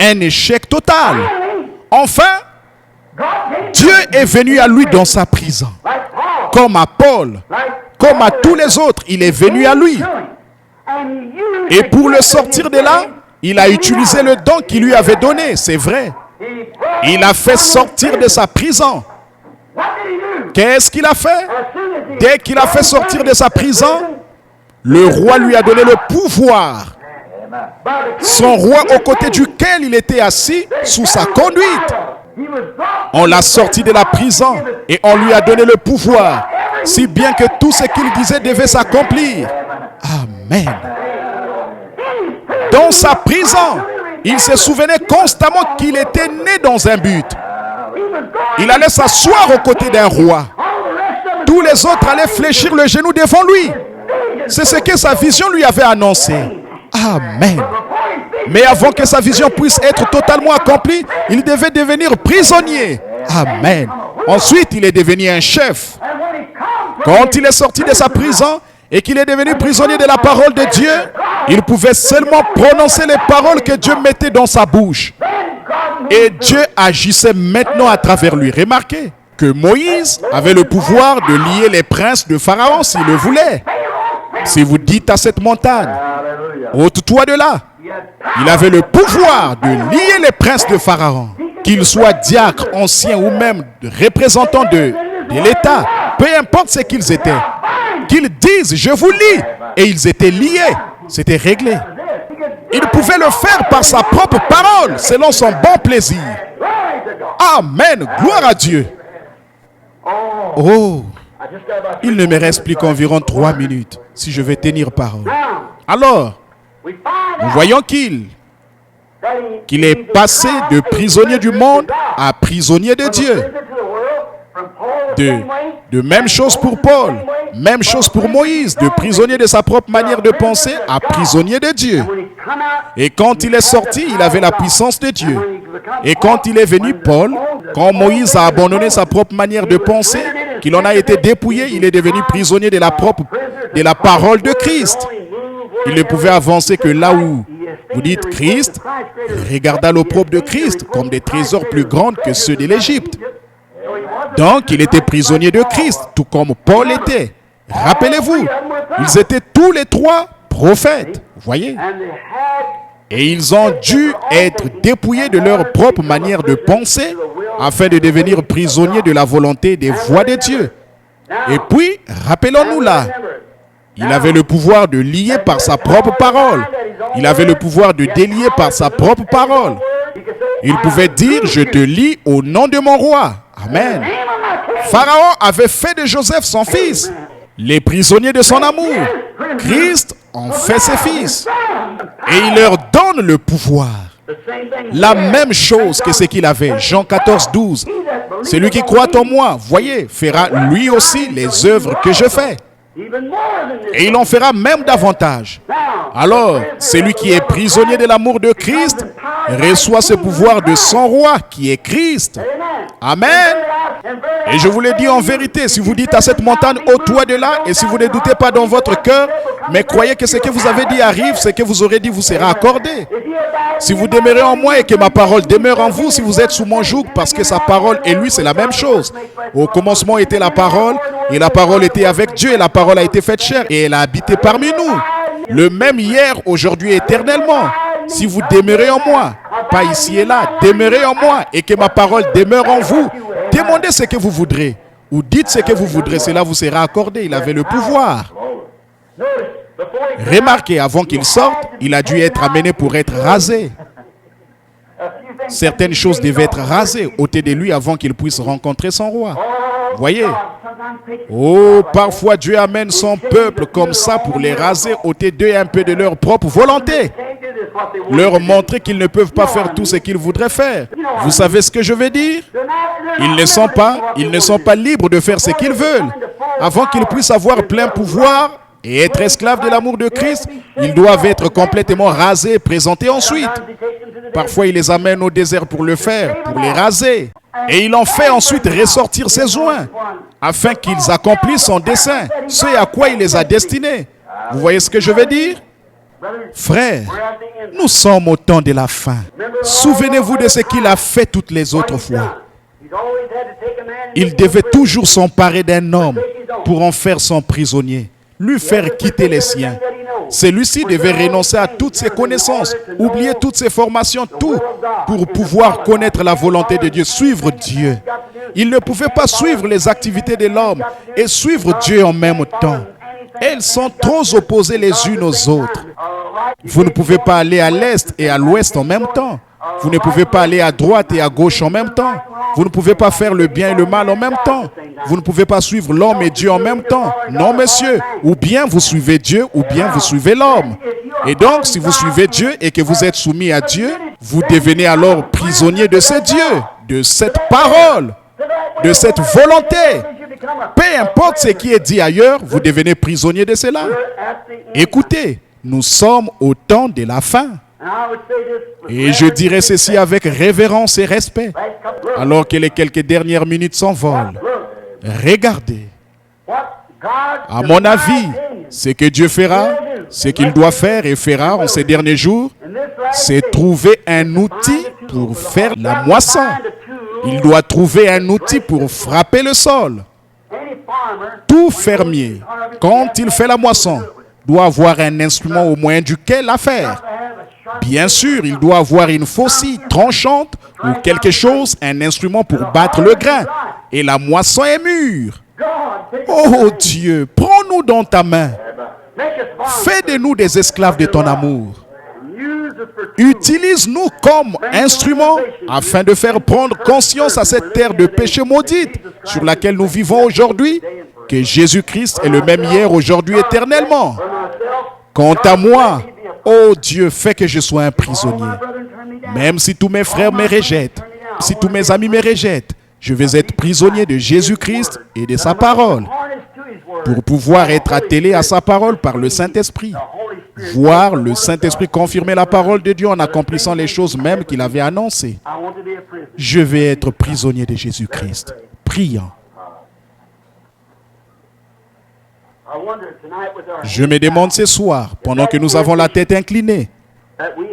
Un échec total. Enfin, Dieu est venu à lui dans sa prison. Comme à Paul, comme à tous les autres, il est venu à lui. Et pour le sortir de là, il a utilisé le don qu'il lui avait donné, c'est vrai. Il a fait sortir de sa prison. Qu'est-ce qu'il a fait? Dès qu'il a fait sortir de sa prison, le roi lui a donné le pouvoir. Son roi au côté duquel il était assis sous sa conduite. On l'a sorti de la prison et on lui a donné le pouvoir, si bien que tout ce qu'il disait devait s'accomplir. Amen. Dans sa prison, il se souvenait constamment qu'il était né dans un but. Il allait s'asseoir aux côtés d'un roi. Tous les autres allaient fléchir le genou devant lui. C'est ce que sa vision lui avait annoncé. Amen. Mais avant que sa vision puisse être totalement accomplie, il devait devenir prisonnier. Amen. Ensuite, il est devenu un chef. Quand il est sorti de sa prison et qu'il est devenu prisonnier de la parole de Dieu, il pouvait seulement prononcer les paroles que Dieu mettait dans sa bouche. Et Dieu agissait maintenant à travers lui. Remarquez que Moïse avait le pouvoir de lier les princes de Pharaon s'il le voulait. Si vous dites à cette montagne, ôte-toi de là, il avait le pouvoir de lier les princes de Pharaon, qu'ils soient diacres, anciens ou même représentants de l'État, peu importe ce qu'ils étaient, qu'ils disent je vous lie, et ils étaient liés, c'était réglé. Il pouvait le faire par sa propre parole, selon son bon plaisir. Amen, gloire à Dieu. Oh, il ne me reste plus qu'environ 3 minutes si je vais tenir parole. Alors, nous voyons qu'il est passé de prisonnier du monde à prisonnier de Dieu. De même chose pour Paul, même chose pour Moïse, de prisonnier de sa propre manière de penser à prisonnier de Dieu. Et quand il est sorti, il avait la puissance de Dieu. Et quand il est venu, Paul, quand Moïse a abandonné sa propre manière de penser, qu'il en a été dépouillé, il est devenu prisonnier de la parole de Christ. Il ne pouvait avancer que là où vous dites Christ, regarda l'opprobre de Christ comme des trésors plus grands que ceux de l'Égypte. Donc, il était prisonnier de Christ, tout comme Paul était. Rappelez-vous, ils étaient tous les 3 prophètes, voyez. Et ils ont dû être dépouillés de leur propre manière de penser afin de devenir prisonniers de la volonté des voies de Dieu. Et puis, rappelons-nous là, il avait le pouvoir de lier par sa propre parole. Il avait le pouvoir de délier par sa propre parole. Il pouvait dire, je te lie au nom de mon roi. Amen. Pharaon avait fait de Joseph son fils, les prisonniers de son amour. Christ en fait ses fils. Et il leur donne le pouvoir. La même chose que ce qu'il avait. Jean 14, 12. Celui qui croit en moi, voyez, fera lui aussi les œuvres que je fais. Et il en fera même davantage. Alors, celui qui est prisonnier de l'amour de Christ reçoit ce pouvoir de son roi qui est Christ. Amen. Et je vous le dis en vérité, si vous dites à cette montagne, ôte-toi de là, et si vous ne doutez pas dans votre cœur, mais croyez que ce que vous avez dit arrive, ce que vous aurez dit vous sera accordé. Si vous demeurez en moi et que ma parole demeure en vous, si vous êtes sous mon joug, parce que sa parole et lui, c'est la même chose. Au commencement était la parole, et la parole était avec Dieu, et la parole a été faite chair, et elle a habité parmi nous. Le même hier, aujourd'hui, éternellement. Si vous demeurez en moi, pas ici et là, demeurez en moi, et que ma parole demeure en vous, demandez ce que vous voudrez, ou dites ce que vous voudrez, cela vous sera accordé. Il avait le pouvoir. Remarquez, avant qu'il sorte, il a dû être amené pour être rasé. Certaines choses devaient être rasées, ôtées de lui avant qu'il puisse rencontrer son roi. Voyez? Oh, parfois Dieu amène son peuple comme ça pour les raser, ôter d'eux un peu de leur propre volonté. Leur montrer qu'ils ne peuvent pas faire tout ce qu'ils voudraient faire. Vous savez ce que je veux dire? Ils ne sont pas libres de faire ce qu'ils veulent. Avant qu'ils puissent avoir plein pouvoir et être esclaves de l'amour de Christ, ils doivent être complètement rasés et présentés ensuite. Parfois, il les amène au désert pour le faire, pour les raser. Et il en fait ensuite ressortir ses joints, afin qu'ils accomplissent son dessein, ce à quoi il les a destinés. Vous voyez ce que je veux dire? Frères, nous sommes au temps de la fin. Souvenez-vous de ce qu'il a fait toutes les autres fois. Il devait toujours s'emparer d'un homme pour en faire son prisonnier, lui faire quitter les siens. Celui-ci devait renoncer à toutes ses connaissances, oublier toutes ses formations, tout, pour pouvoir connaître la volonté de Dieu, suivre Dieu. Il ne pouvait pas suivre les activités de l'homme et suivre Dieu en même temps. Elles sont trop opposées les unes aux autres. Vous ne pouvez pas aller à l'est et à l'ouest en même temps. Vous ne pouvez pas aller à droite et à gauche en même temps. Vous ne pouvez pas faire le bien et le mal en même temps. Vous ne pouvez pas suivre l'homme et Dieu en même temps. Non, monsieur. Ou bien vous suivez Dieu, ou bien vous suivez l'homme. Et donc, si vous suivez Dieu et que vous êtes soumis à Dieu, vous devenez alors prisonnier de ce Dieu, de cette parole, de cette volonté. Peu importe ce qui est dit ailleurs, vous devenez prisonnier de cela. Écoutez, nous sommes au temps de la fin. Et je dirais ceci avec révérence et respect, alors que les quelques dernières minutes s'envolent. Regardez. À mon avis, ce que Dieu fera, ce qu'il doit faire et fera en ces derniers jours, c'est trouver un outil pour faire la moisson. Il doit trouver un outil pour frapper le sol. Tout fermier, quand il fait la moisson, doit avoir un instrument au moyen duquel la faire. Bien sûr, il doit avoir une faucille tranchante ou quelque chose, un instrument pour battre le grain. Et la moisson est mûre. Oh Dieu, prends-nous dans ta main. Fais de nous des esclaves de ton amour. Utilise-nous comme instruments afin de faire prendre conscience à cette terre de péché maudite sur laquelle nous vivons aujourd'hui que Jésus-Christ est le même hier, aujourd'hui, éternellement. Quant à moi, oh Dieu, fais que je sois un prisonnier. Même si tous mes frères me rejettent, si tous mes amis me rejettent, je vais être prisonnier de Jésus-Christ et de sa parole pour pouvoir être attelé à sa parole par le Saint-Esprit. Voir le Saint-Esprit confirmer la parole de Dieu en accomplissant les choses mêmes qu'il avait annoncées. Je vais être prisonnier de Jésus-Christ. Prions. Je me demande ce soir, pendant que nous avons la tête inclinée,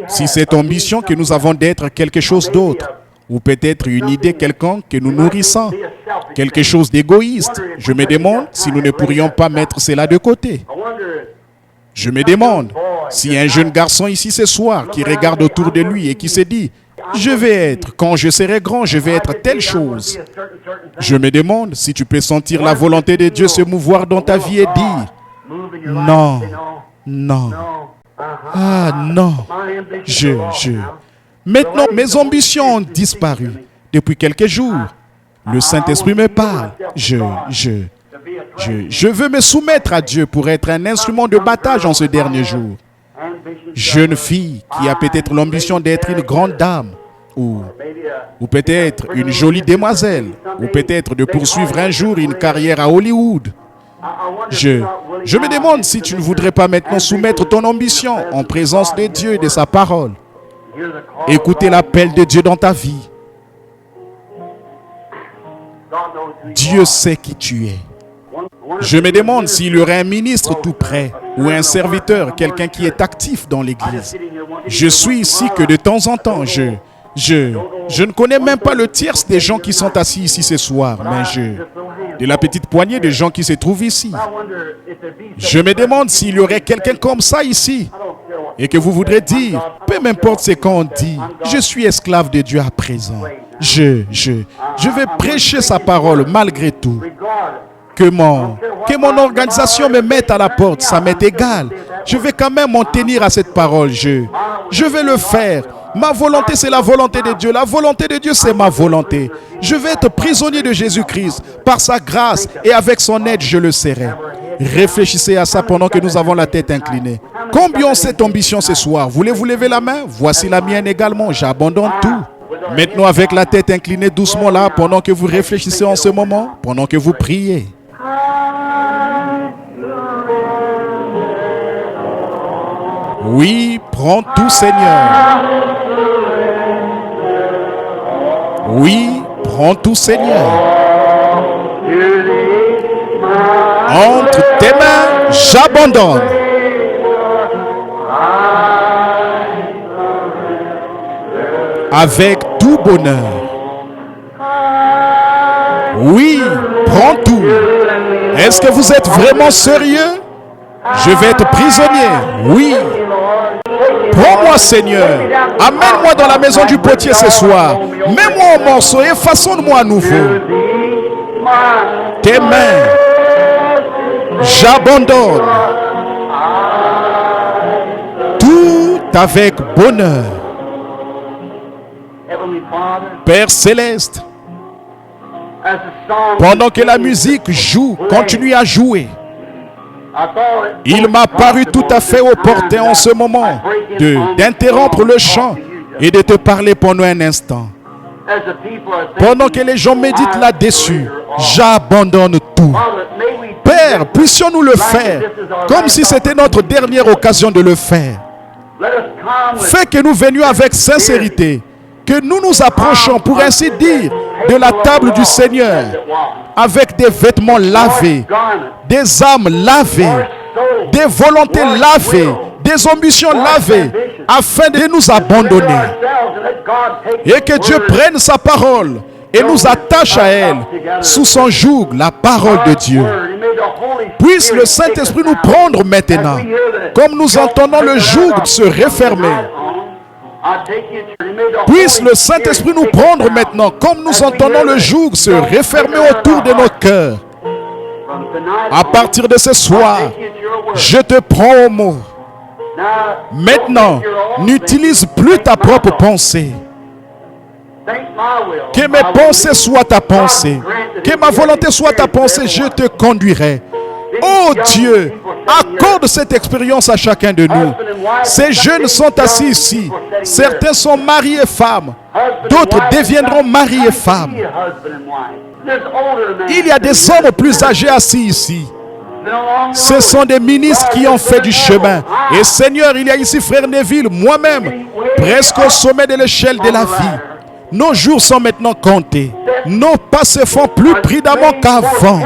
si cette ambition que nous avons d'être quelque chose d'autre, ou peut-être une idée quelconque que nous nourrissons, quelque chose d'égoïste, je me demande si nous ne pourrions pas mettre cela de côté. Je me demande si un jeune garçon ici ce soir qui regarde autour de lui et qui se dit « Je vais être, quand je serai grand, je vais être telle chose ». Je me demande si tu peux sentir la volonté de Dieu se mouvoir dans ta vie et dire « Non, non, ah non, Maintenant, mes ambitions ont disparu depuis quelques jours. Le Saint-Esprit me parle. Je veux me soumettre à Dieu pour être un instrument de baptême en ce dernier jour. Jeune fille qui a peut-être l'ambition d'être une grande dame, ou peut-être une jolie demoiselle, ou peut-être de poursuivre un jour une carrière à Hollywood. Je me demande si tu ne voudrais pas maintenant soumettre ton ambition en présence de Dieu et de sa parole. Écoutez l'appel de Dieu dans ta vie. Dieu sait qui tu es. Je me demande s'il y aurait un ministre tout près ou un serviteur, quelqu'un qui est actif dans l'église. Je suis ici que de temps en temps, je ne connais même pas le tiers des gens qui sont assis ici ce soir, mais de la petite poignée de gens qui se trouvent ici. Je me demande s'il y aurait quelqu'un comme ça ici et que vous voudrez dire, peu m'importe ce qu'on dit, je suis esclave de Dieu à présent. Je vais prêcher sa parole malgré tout. Que mon organisation me mette à la porte, ça m'est égal. Je vais quand même m'en tenir à cette parole. Je vais le faire. Ma volonté, c'est la volonté de Dieu. La volonté de Dieu, c'est ma volonté. Je vais être prisonnier de Jésus-Christ. Par sa grâce et avec son aide, je le serai. Réfléchissez à ça pendant que nous avons la tête inclinée. Combien ont cette ambition ce soir? Voulez-vous lever la main? Voici la mienne également. J'abandonne tout. Maintenant, avec la tête inclinée doucement là, pendant que vous réfléchissez en ce moment, pendant que vous priez. Oui, prends tout, Seigneur. Oui, prends tout, Seigneur. Entre tes mains, j'abandonne. Avec tout bonheur. Oui, prends tout. Est-ce que vous êtes vraiment sérieux? Je vais être prisonnier. Oui. Prends-moi, Seigneur. Amène-moi dans la maison du potier ce soir. Mets-moi en morceaux et façonne-moi à nouveau. Tes mains. J'abandonne. Tout avec bonheur. Père céleste, pendant que la musique joue, continue à jouer, il m'a paru tout à fait opportun en ce moment d'interrompre le chant et de te parler pendant un instant. Pendant que les gens méditent là-dessus, j'abandonne tout. Père, puissions-nous le faire comme si c'était notre dernière occasion de le faire. Fais que nous venions avec sincérité, que nous nous approchons, pour ainsi dire, de la table du Seigneur avec des vêtements lavés, des âmes lavées, des volontés lavées, des ambitions lavées, afin de nous abandonner. Et que Dieu prenne sa parole et nous attache à elle sous son joug, la parole de Dieu. Puisse le Saint-Esprit nous prendre maintenant, comme nous entendons le joug se refermer. Puisse le Saint-Esprit nous prendre maintenant, comme nous entendons le joug se refermer autour de nos cœurs. À partir de ce soir, je te prends au mot. Maintenant, n'utilise plus ta propre pensée. Que mes pensées soient ta pensée. Que ma volonté soit ta pensée, je te conduirai. Oh Dieu, accorde cette expérience à chacun de nous. Ces jeunes sont assis ici. Certains sont mariés et femmes. D'autres deviendront mariés et femmes. Il y a des hommes plus âgés assis ici. Ce sont des ministres qui ont fait du chemin. Et Seigneur, il y a ici Frère Neville, moi-même, presque au sommet de l'échelle de la vie. Nos jours sont maintenant comptés. Nos pas se font plus prudemment qu'avant.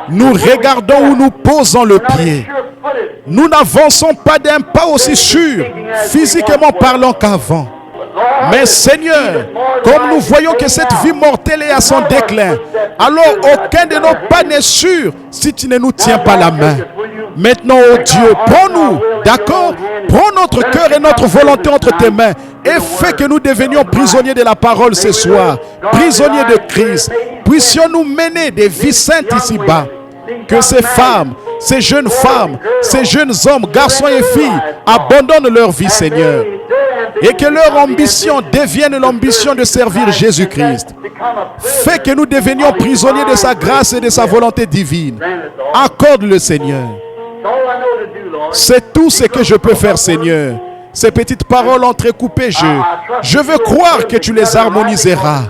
Nous regardons où nous posons le pied. Nous n'avançons pas d'un pas aussi sûr, physiquement parlant, qu'avant. Mais Seigneur, comme nous voyons que cette vie mortelle est à son déclin, alors aucun de nos pas n'est sûr si tu ne nous tiens pas la main. Maintenant, oh Dieu, prends-nous, d'accord? Prends notre cœur et notre volonté entre tes mains et fais que nous devenions prisonniers de la parole ce soir, prisonniers de Christ. Puissions-nous mener des vies saintes ici-bas. Que ces femmes, ces jeunes femmes, ces jeunes hommes, garçons et filles abandonnent leur vie, Seigneur. Et que leur ambition devienne l'ambition de servir Jésus-Christ. Fais que nous devenions prisonniers de sa grâce et de sa volonté divine. Accorde-le, Seigneur. C'est tout ce que je peux faire, Seigneur. Ces petites paroles entrecoupées, je veux croire que tu les harmoniseras.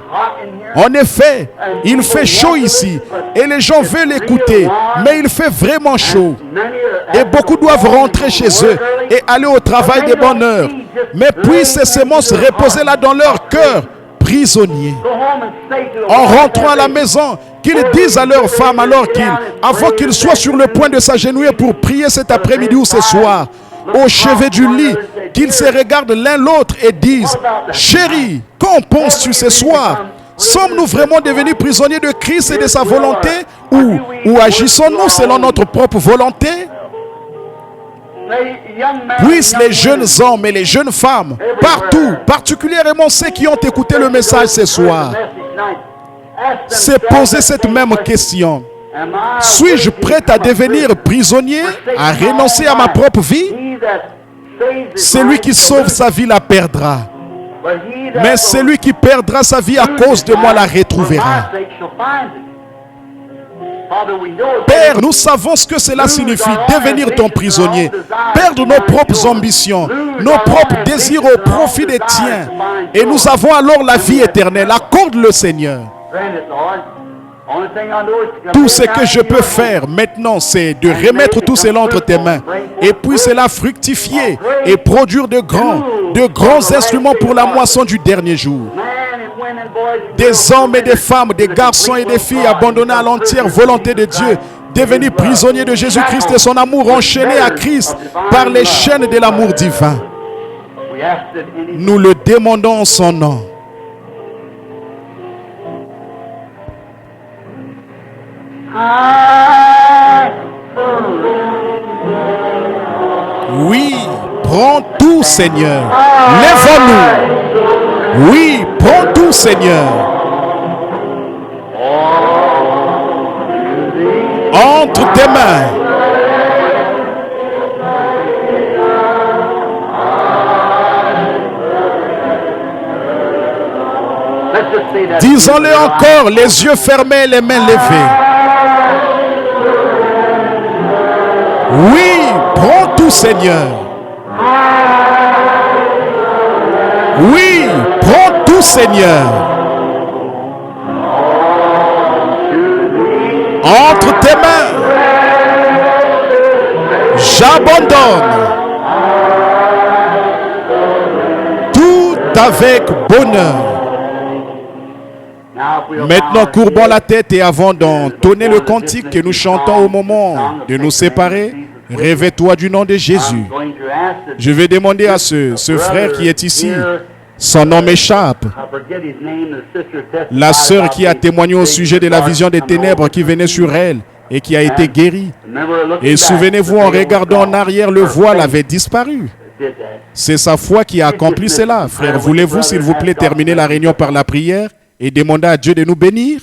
En effet, il fait chaud ici et les gens veulent écouter, mais il fait vraiment chaud. Et beaucoup doivent rentrer chez eux et aller au travail de bonne heure. Mais puissent ces semences reposer là dans leur cœur, prisonniers. En rentrant à la maison, qu'ils disent à leurs femmes avant qu'ils soient sur le point de s'agenouiller pour prier cet après-midi ou ce soir, au chevet du lit, qu'ils se regardent l'un l'autre et disent: chérie, qu'en penses-tu ce soir? Sommes-nous vraiment devenus prisonniers de Christ et de sa volonté, ou agissons-nous selon notre propre volonté? Puissent les jeunes hommes et les jeunes femmes, partout, particulièrement ceux qui ont écouté le message ce soir, se poser cette même question. Suis-je prêt à devenir prisonnier, à renoncer à ma propre vie? Celui qui sauve sa vie la perdra. Mais celui qui perdra sa vie à cause de moi la retrouvera. Père, nous savons ce que cela signifie, devenir ton prisonnier, perdre nos propres ambitions, nos propres désirs au profit des tiens. Et nous avons alors la vie éternelle. Accorde-le, Seigneur. Tout ce que je peux faire maintenant, c'est de remettre tout cela entre tes mains. Et puis cela fructifier et produire de grands instruments pour la moisson du dernier jour. Des hommes et des femmes, des garçons et des filles abandonnés à l'entière volonté de Dieu, devenus prisonniers de Jésus-Christ et son amour, enchaînés à Christ par les chaînes de l'amour divin. Nous le demandons en son nom. Oui, prends tout, Seigneur. Lève-nous. Oui, prends tout, Seigneur. Entre tes mains. Disons-le encore, les yeux fermés et les mains levées. Oui, prends tout, Seigneur. Oui, prends tout, Seigneur. Entre tes mains, j'abandonne tout avec bonheur. Maintenant, courbons la tête et avant d'entonner le cantique que nous chantons au moment de nous séparer, réveille-toi du nom de Jésus. Je vais demander à ce frère qui est ici, son nom m'échappe, la sœur qui a témoigné au sujet de la vision des ténèbres qui venait sur elle et qui a été guérie. Et souvenez-vous, en regardant en arrière, le voile avait disparu. C'est sa foi qui a accompli cela. Frère, voulez-vous, s'il vous plaît, terminer la réunion par la prière et demander à Dieu de nous bénir?